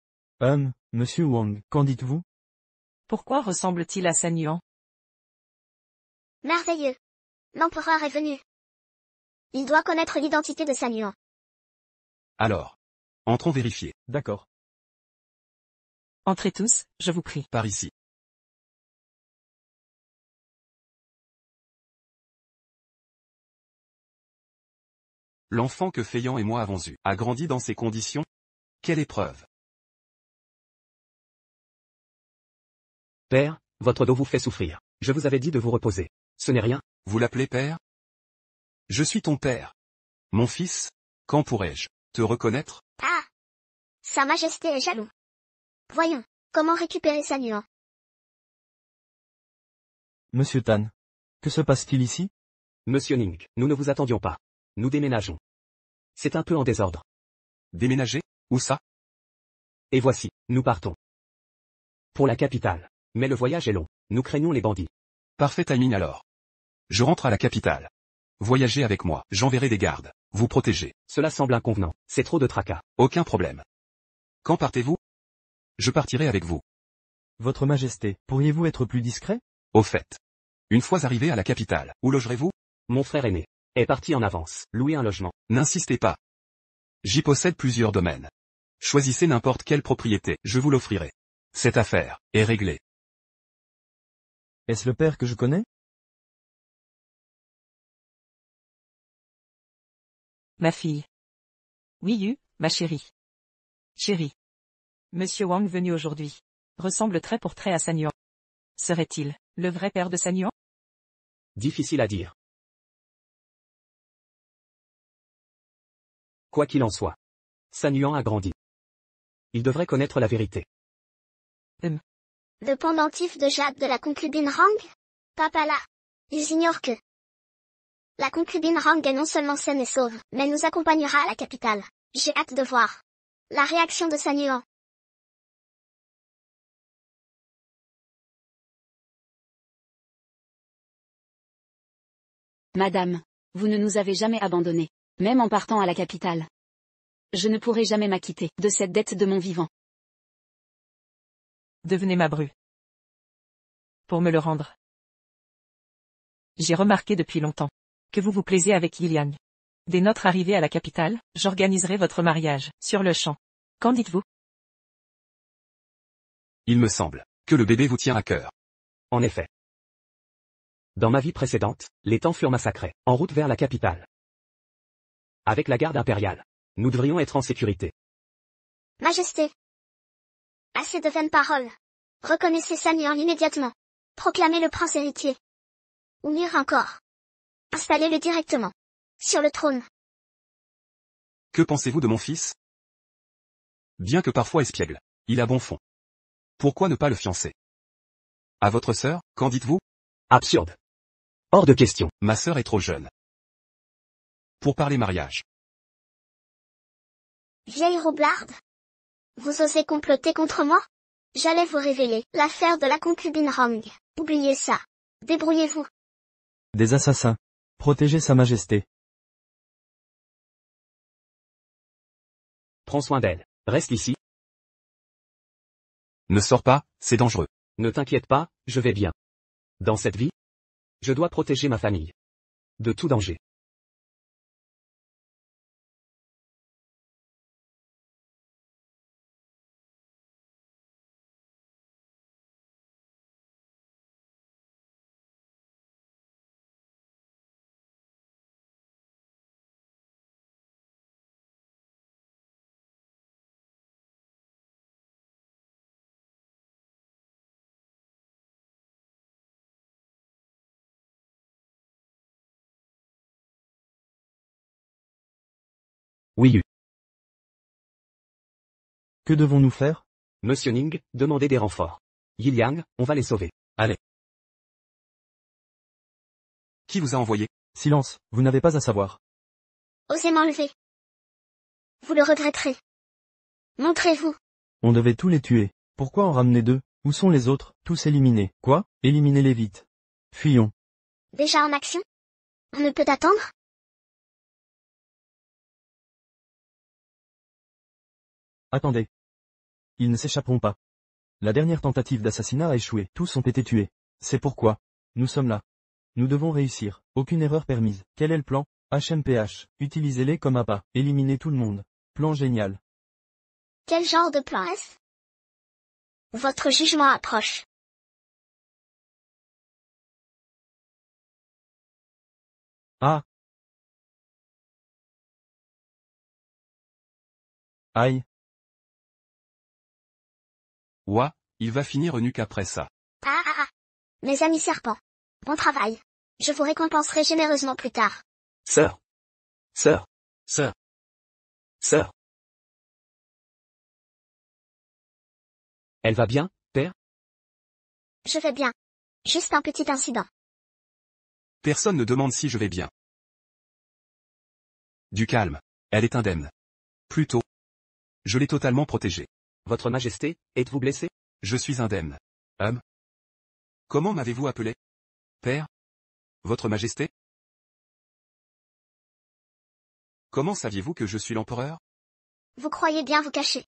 Monsieur Wang, qu'en dites-vous? Pourquoi ressemble-t-il à San Yuan? Merveilleux. L'empereur est venu. Il doit connaître l'identité de San Yuan. Alors. Entrons vérifier. D'accord. Entrez tous, je vous prie. Par ici. L'enfant que Feiyan et moi avons eu a grandi dans ces conditions? Quelle épreuve! Père, votre dos vous fait souffrir. Je vous avais dit de vous reposer. Ce n'est rien. Vous l'appelez père? Je suis ton père. Mon fils, quand pourrais-je te reconnaître? Ah! Sa Majesté est jaloux. Voyons, comment récupérer San Yuan? Monsieur Tan. Que se passe-t-il ici? Monsieur Ning, nous ne vous attendions pas. Nous déménageons. C'est un peu en désordre. Déménager? Où ça? Et voici, nous partons. Pour la capitale. Mais le voyage est long. Nous craignons les bandits. Parfait timing alors. Je rentre à la capitale. Voyagez avec moi, j'enverrai des gardes. Vous protéger. Cela semble inconvenant. C'est trop de tracas. Aucun problème. Quand partez-vous? Je partirai avec vous. Votre Majesté, pourriez-vous être plus discret? Au fait. Une fois arrivé à la capitale, où logerez-vous? Mon frère aîné est parti en avance, louer un logement. N'insistez pas. J'y possède plusieurs domaines. Choisissez n'importe quelle propriété, je vous l'offrirai. Cette affaire est réglée. Est-ce le père que je connais? Ma fille. Oui, ma chérie. Chérie. Monsieur Wang venu aujourd'hui. Ressemble trait pour trait à San Yuan. Serait-il le vrai père de San Yuan? Difficile à dire. Quoi qu'il en soit. San Yuan a grandi. Il devrait connaître la vérité. Le pendentif de Jade de la concubine Rang? Papa là. Ils ignorent que la concubine Rang est non seulement saine et sauve, mais nous accompagnera à la capitale. J'ai hâte de voir la réaction de San Yuan. Madame, vous ne nous avez jamais abandonnés, même en partant à la capitale. Je ne pourrai jamais m'acquitter de cette dette de mon vivant. Devenez ma bru. Pour me le rendre. J'ai remarqué depuis longtemps que vous vous plaisez avec Yiliang. Dès notre arrivée à la capitale, j'organiserai votre mariage, sur le champ. Qu'en dites-vous? Il me semble que le bébé vous tient à cœur. En effet. Dans ma vie précédente, les temps furent massacrés, en route vers la capitale. Avec la garde impériale, nous devrions être en sécurité. Majesté. Assez de vaines paroles. Reconnaissez San Yuan immédiatement. Proclamez le prince héritier. Ou mieux encore. Installez-le directement. Sur le trône. Que pensez-vous de mon fils? Bien que parfois espiègle, il a bon fond. Pourquoi ne pas le fiancer? À votre sœur, qu'en dites-vous? Absurde. Hors de question. Ma sœur est trop jeune. Pour parler mariage. Vieille roublarde. Vous osez comploter contre moi? J'allais vous révéler l'affaire de la concubine Rong. Oubliez ça. Débrouillez-vous. Des assassins. Protégez Sa Majesté. Prends soin d'elle. Reste ici. Ne sors pas, c'est dangereux. Ne t'inquiète pas, je vais bien. Dans cette vie, je dois protéger ma famille. De tout danger. Oui. Que devons-nous faire? Monsieur Ning, demandez des renforts. Yiliang, on va les sauver. Allez. Qui vous a envoyé? Silence, vous n'avez pas à savoir. Osez m'enlever. Vous le regretterez. Montrez-vous. On devait tous les tuer. Pourquoi en ramener 2? Où sont les autres? Tous éliminés. Quoi? Éliminez-les vite. Fuyons. Déjà en action? On ne peut attendre? Attendez. Ils ne s'échapperont pas. La dernière tentative d'assassinat a échoué. Tous ont été tués. C'est pourquoi nous sommes là. Nous devons réussir. Aucune erreur permise. Quel est le plan? HMPH. Utilisez-les comme appât. Éliminez tout le monde. Plan génial. Quel genre de plan est-ce? Votre jugement approche. Ah. Aïe. Ouah, il va finir eunuque après ça. Ah ah ah. Mes amis serpents. Bon travail. Je vous récompenserai généreusement plus tard. Sœur. Sœur. Sœur. Sœur. Elle va bien, père? Je vais bien. Juste un petit incident. Personne ne demande si je vais bien. Du calme. Elle est indemne. Plutôt. Je l'ai totalement protégée. Votre Majesté, êtes-vous blessé? Je suis indemne. Comment m'avez-vous appelé? Père? Votre Majesté? Comment saviez-vous que je suis l'empereur? Vous croyez bien vous cacher.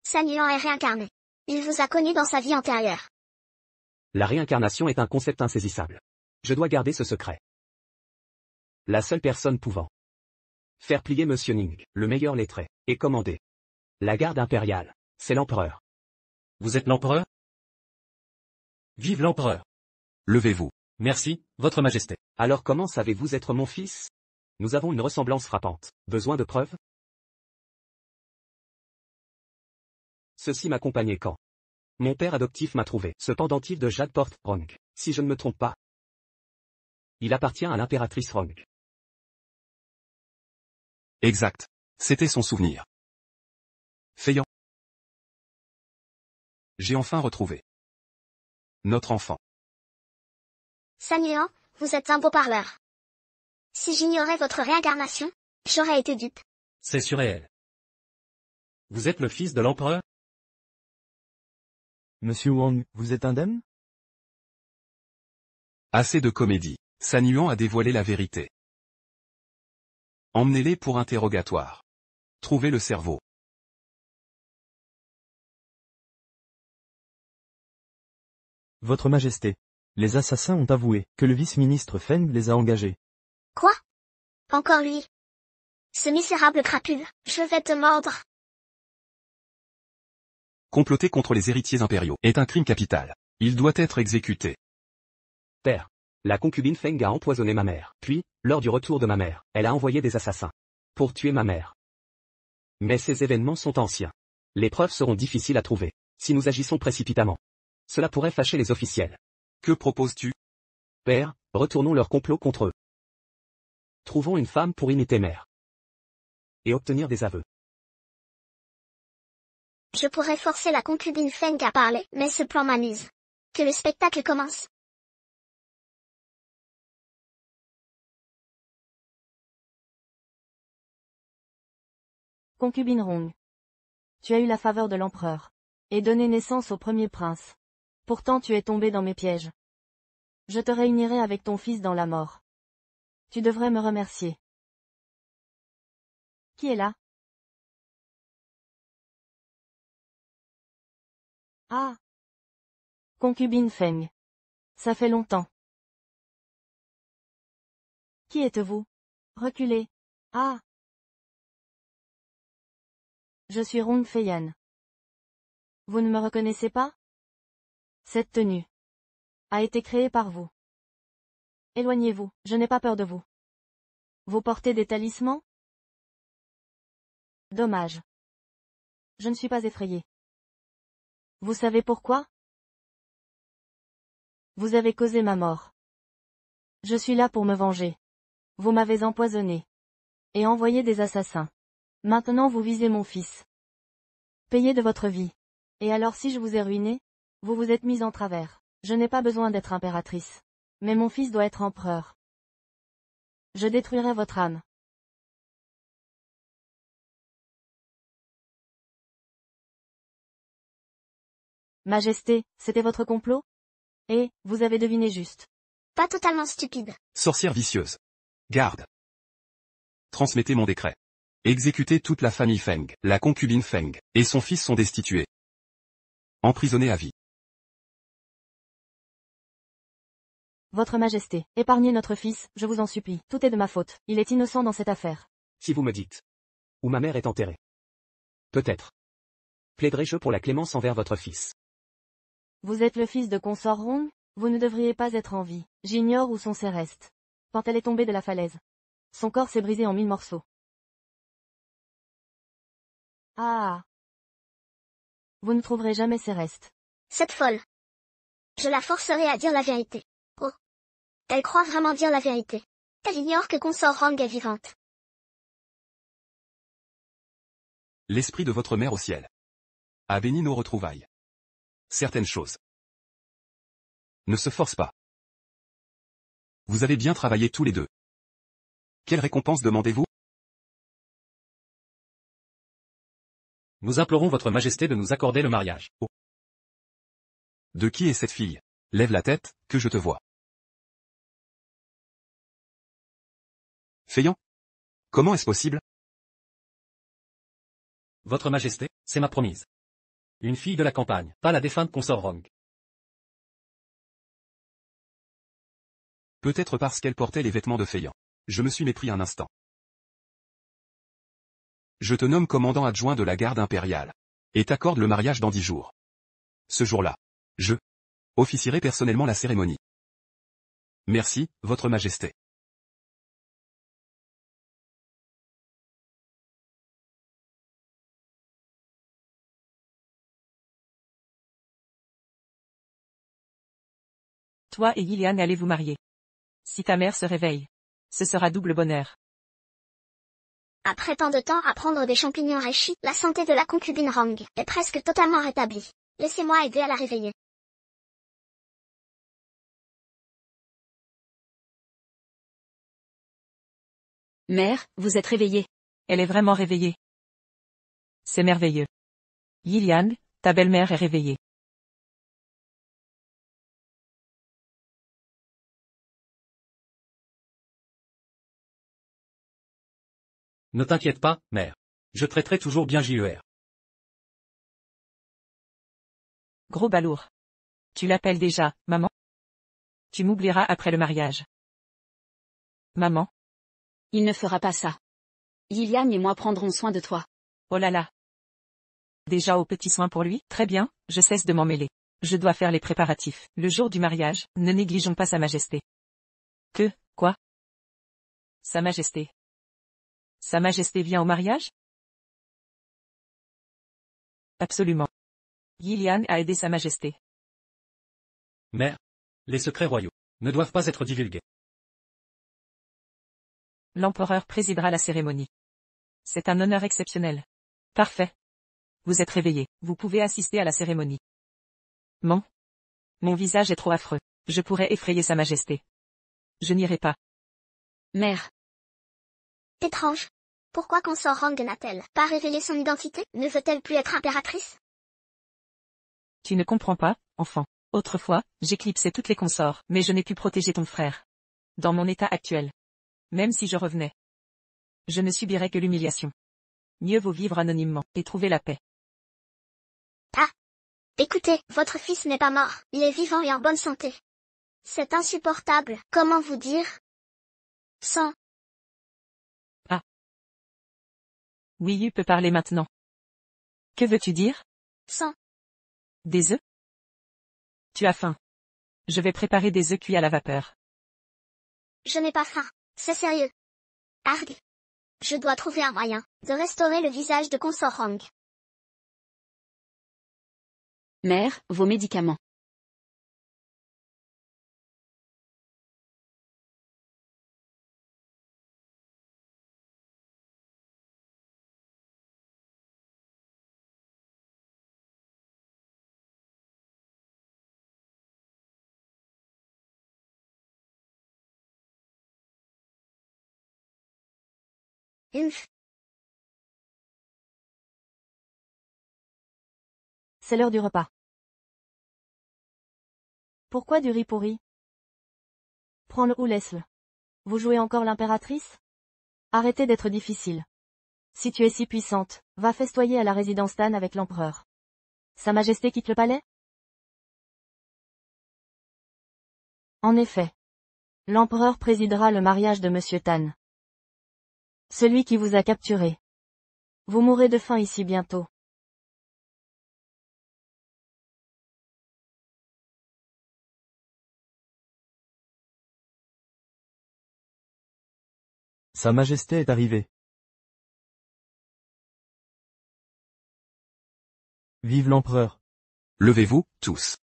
San Yuan est réincarné. Il vous a connu dans sa vie antérieure. La réincarnation est un concept insaisissable. Je dois garder ce secret. La seule personne pouvant faire plier Monsieur Ning, le meilleur lettré, et commander la garde impériale, c'est l'empereur. Vous êtes l'empereur? Vive l'empereur! Levez-vous. Merci, votre majesté. Alors comment savez-vous être mon fils? Nous avons une ressemblance frappante. Besoin de preuves? Ceci m'accompagnait quand mon père adoptif m'a trouvé ce pendentif de Jade Porte Rong, si je ne me trompe pas. Il appartient à l'impératrice Rong. Exact. C'était son souvenir. Feignant. J'ai enfin retrouvé notre enfant. San Yuan, vous êtes un beau parleur. Si j'ignorais votre réincarnation, j'aurais été dupe. C'est surréel. Vous êtes le fils de l'empereur? Monsieur Wang, vous êtes indemne? Assez de comédie. San Yuan a dévoilé la vérité. Emmenez-les pour interrogatoire. Trouvez le cerveau. Votre Majesté. Les assassins ont avoué que le vice-ministre Feng les a engagés. Quoi? Encore lui? Ce misérable crapule, je vais te mordre. Comploter contre les héritiers impériaux est un crime capital. Il doit être exécuté. Père. La concubine Feng a empoisonné ma mère. Puis, lors du retour de ma mère, elle a envoyé des assassins pour tuer ma mère. Mais ces événements sont anciens. Les preuves seront difficiles à trouver. Si nous agissons précipitamment, cela pourrait fâcher les officiels. Que proposes-tu? Père, retournons leur complot contre eux. Trouvons une femme pour imiter mère. Et obtenir des aveux. Je pourrais forcer la concubine Feng à parler, mais ce plan m'amuse. Que le spectacle commence. Concubine Rong. Tu as eu la faveur de l'empereur. Et donné naissance au premier prince. Pourtant tu es tombé dans mes pièges. Je te réunirai avec ton fils dans la mort. Tu devrais me remercier. Qui est là? Ah! Concubine Feng. Ça fait longtemps. Qui êtes-vous? Reculez. Ah! Je suis Rong Feiyan. Vous ne me reconnaissez pas? Cette tenue a été créée par vous. Éloignez-vous, je n'ai pas peur de vous. Vous portez des talismans? Dommage. Je ne suis pas effrayé. Vous savez pourquoi? Vous avez causé ma mort. Je suis là pour me venger. Vous m'avez empoisonné. Et envoyé des assassins. Maintenant vous visez mon fils. Payez de votre vie. Et alors si je vous ai ruiné? Vous vous êtes mis en travers. Je n'ai pas besoin d'être impératrice. Mais mon fils doit être empereur. Je détruirai votre âme. Majesté, c'était votre complot? Et, vous avez deviné juste. Pas totalement stupide. Sorcière vicieuse. Garde. Transmettez mon décret. Exécutez toute la famille Feng. La concubine Feng et son fils sont destitués. Emprisonnés à vie. Votre Majesté, épargnez notre fils, je vous en supplie. Tout est de ma faute. Il est innocent dans cette affaire. Si vous me dites où ma mère est enterrée. Peut-être. Plaiderai-je pour la clémence envers votre fils. Vous êtes le fils de consort Rong? Vous ne devriez pas être en vie. J'ignore où sont ses restes. Quand elle est tombée de la falaise. Son corps s'est brisé en 1000 morceaux. Ah! Vous ne trouverez jamais ses restes. Cette folle. Je la forcerai à dire la vérité. Oh. Elle croit vraiment dire la vérité. Elle ignore que consort Rong est vivante. L'esprit de votre mère au ciel a béni nos retrouvailles. Certaines choses ne se forcent pas. Vous avez bien travaillé tous les deux. Quelle récompense demandez-vous? Nous implorons votre majesté de nous accorder le mariage. Oh. De qui est cette fille? Lève la tête, que je te vois. Feiyan? Comment est-ce possible? Votre majesté, c'est ma promise. Une fille de la campagne, pas la défunte consort Rong. Peut-être parce qu'elle portait les vêtements de Feiyan. Je me suis mépris un instant. Je te nomme commandant adjoint de la garde impériale. Et t'accorde le mariage dans 10 jours. Ce jour-là, je officierai personnellement la cérémonie. Merci, votre majesté. Toi et Gillian allez vous marier. Si ta mère se réveille, ce sera double bonheur. Après tant de temps à prendre des champignons réchis, la santé de la concubine Rong est presque totalement rétablie. Laissez-moi aider à la réveiller. Mère, vous êtes réveillée. Elle est vraiment réveillée. C'est merveilleux. Gillian, ta belle-mère est réveillée. Ne t'inquiète pas, mère. Je traiterai toujours bien JER. Gros balourd. Tu l'appelles déjà, maman? Tu m'oublieras après le mariage. Maman? Il ne fera pas ça. Gillian et moi prendrons soin de toi. Oh là là. Déjà aux petits soins pour lui? Très bien, je cesse de m'en mêler. Je dois faire les préparatifs. Le jour du mariage, ne négligeons pas Sa Majesté. Que, quoi? Sa Majesté. Sa Majesté vient au mariage? Absolument. Gillian a aidé Sa Majesté. Mère, les secrets royaux ne doivent pas être divulgués. L'empereur présidera la cérémonie. C'est un honneur exceptionnel. Parfait. Vous êtes réveillé. Vous pouvez assister à la cérémonie. Mon visage est trop affreux. Je pourrais effrayer Sa Majesté. Je n'irai pas. Mère. Étrange. Pourquoi consort Rang n'a-t-elle pas révélé son identité? Ne veut-elle plus être impératrice? Tu ne comprends pas, enfant. Autrefois, j'éclipsais toutes les consorts, mais je n'ai pu protéger ton frère. Dans mon état actuel. Même si je revenais. Je ne subirais que l'humiliation. Mieux vaut vivre anonymement, et trouver la paix. Ah! Écoutez, votre fils n'est pas mort, il est vivant et en bonne santé. C'est insupportable, comment vous dire? Sans... Wiyu peut parler maintenant. Que veux-tu dire? Sans... Des œufs? Tu as faim. Je vais préparer des œufs cuits à la vapeur. Je n'ai pas faim, c'est sérieux. Arg. Je dois trouver un moyen de restaurer le visage de consort Rang. Mère, vos médicaments. C'est l'heure du repas. Pourquoi du riz pourri? Prends-le ou laisse-le. Vous jouez encore l'impératrice? Arrêtez d'être difficile. Si tu es si puissante, va festoyer à la résidence Tan avec l'empereur. Sa Majesté quitte le palais? En effet. L'empereur présidera le mariage de Monsieur Tan. Celui qui vous a capturé. Vous mourrez de faim ici bientôt. Sa Majesté est arrivée. Vive l'empereur. Levez-vous, tous.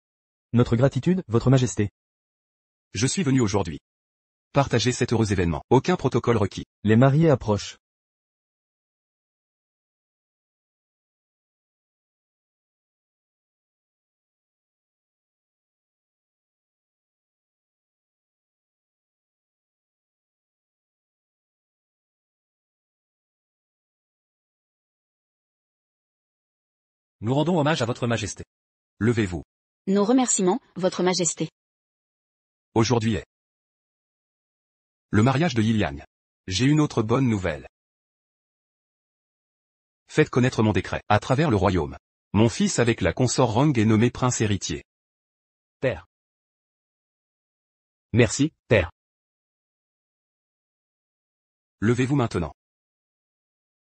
Notre gratitude, Votre Majesté. Je suis venu aujourd'hui partager cet heureux événement. Aucun protocole requis. Les mariés approchent. Nous rendons hommage à votre majesté. Levez-vous. Nos remerciements, votre majesté. Aujourd'hui est le mariage de Yiliang. J'ai une autre bonne nouvelle. Faites connaître mon décret à travers le royaume. Mon fils avec la consort Rang est nommé prince héritier. Père. Merci, père. Levez-vous maintenant.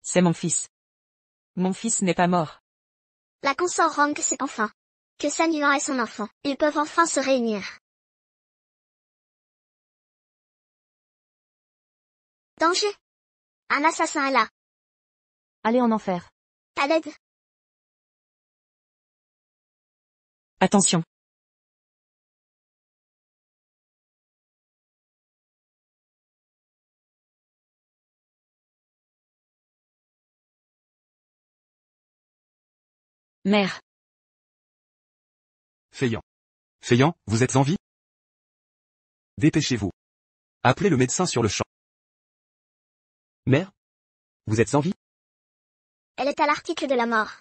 C'est mon fils. Mon fils n'est pas mort. La consort Rang sait enfin que San Yuan est son enfant. Ils peuvent enfin se réunir. Danger! Un assassin est là. Allez en enfer. À l'aide. Attention. Mère. Feiyan. Feiyan, vous êtes en vie? Dépêchez-vous. Appelez le médecin sur le champ. Mère? Vous êtes en vie? Elle est à l'article de la mort.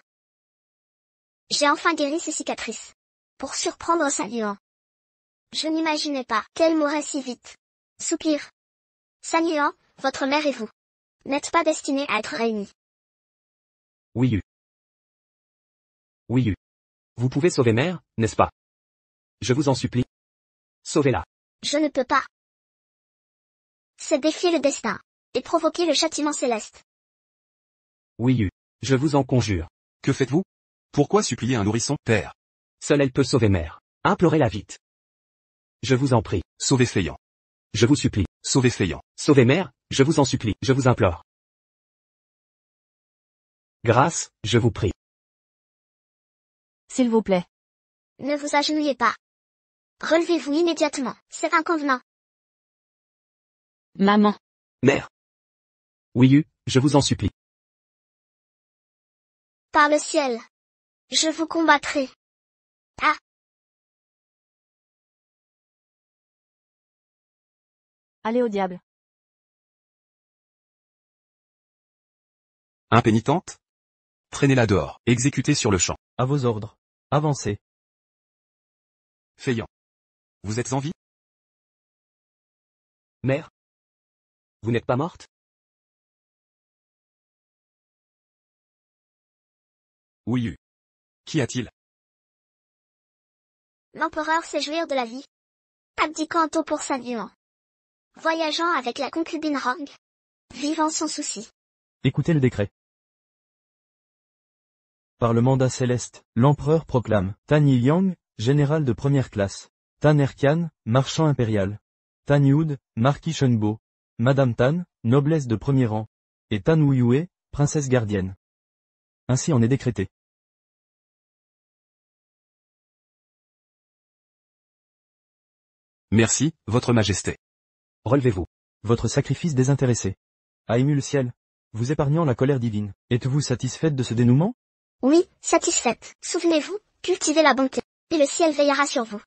J'ai enfin guéri ses cicatrices. Pour surprendre San Yuan. Je n'imaginais pas qu'elle mourrait si vite. Soupir. San Yuan, votre mère et vous n'êtes pas destinés à être réunis. Oui. Oui. Vous pouvez sauver mère, n'est-ce pas? Je vous en supplie. Sauvez-la. Je ne peux pas. C'est défier le destin. Et provoquer le châtiment céleste. Oui. Je vous en conjure. Que faites-vous? Pourquoi supplier un nourrisson, père? Seule elle peut sauver mère. Implorez-la vite. Je vous en prie. Sauvez Feiyan. Je vous supplie. Sauvez Feiyan. Sauvez mère, je vous en supplie, je vous implore. Grâce, je vous prie. s'il vous plaît. Ne vous agenouillez pas. Relevez-vous immédiatement, c'est inconvenant. Maman. Mère. Wiyu, je vous en supplie. Par le ciel. Je vous combattrai. Ah. Allez au diable. Impénitente? Traînez-la dehors, exécutez sur le champ. À vos ordres. Avancez. Feignant. Vous êtes en vie? Mère. Vous n'êtes pas morte? Wiyu. Qu'y a-t-il? L'empereur sait jouir de la vie. Abdiquant tôt pour sa nuance. Voyageant avec la concubine Rang. Vivant sans souci. Écoutez le décret. Par le mandat céleste, l'empereur proclame Tan Yi-Liang, général de première classe. Tan Erkan, marchand impérial. Tan Yud, marquis Shenbo. Madame Tan, noblesse de premier rang. Et Tan Wuyue, princesse gardienne. Ainsi en est décrété. Merci, votre majesté. Relevez-vous. Votre sacrifice désintéressé a ému le ciel, vous épargnant la colère divine. Êtes-vous satisfaite de ce dénouement? Oui, satisfaite. Souvenez-vous, cultivez la bonté. Et le ciel veillera sur vous.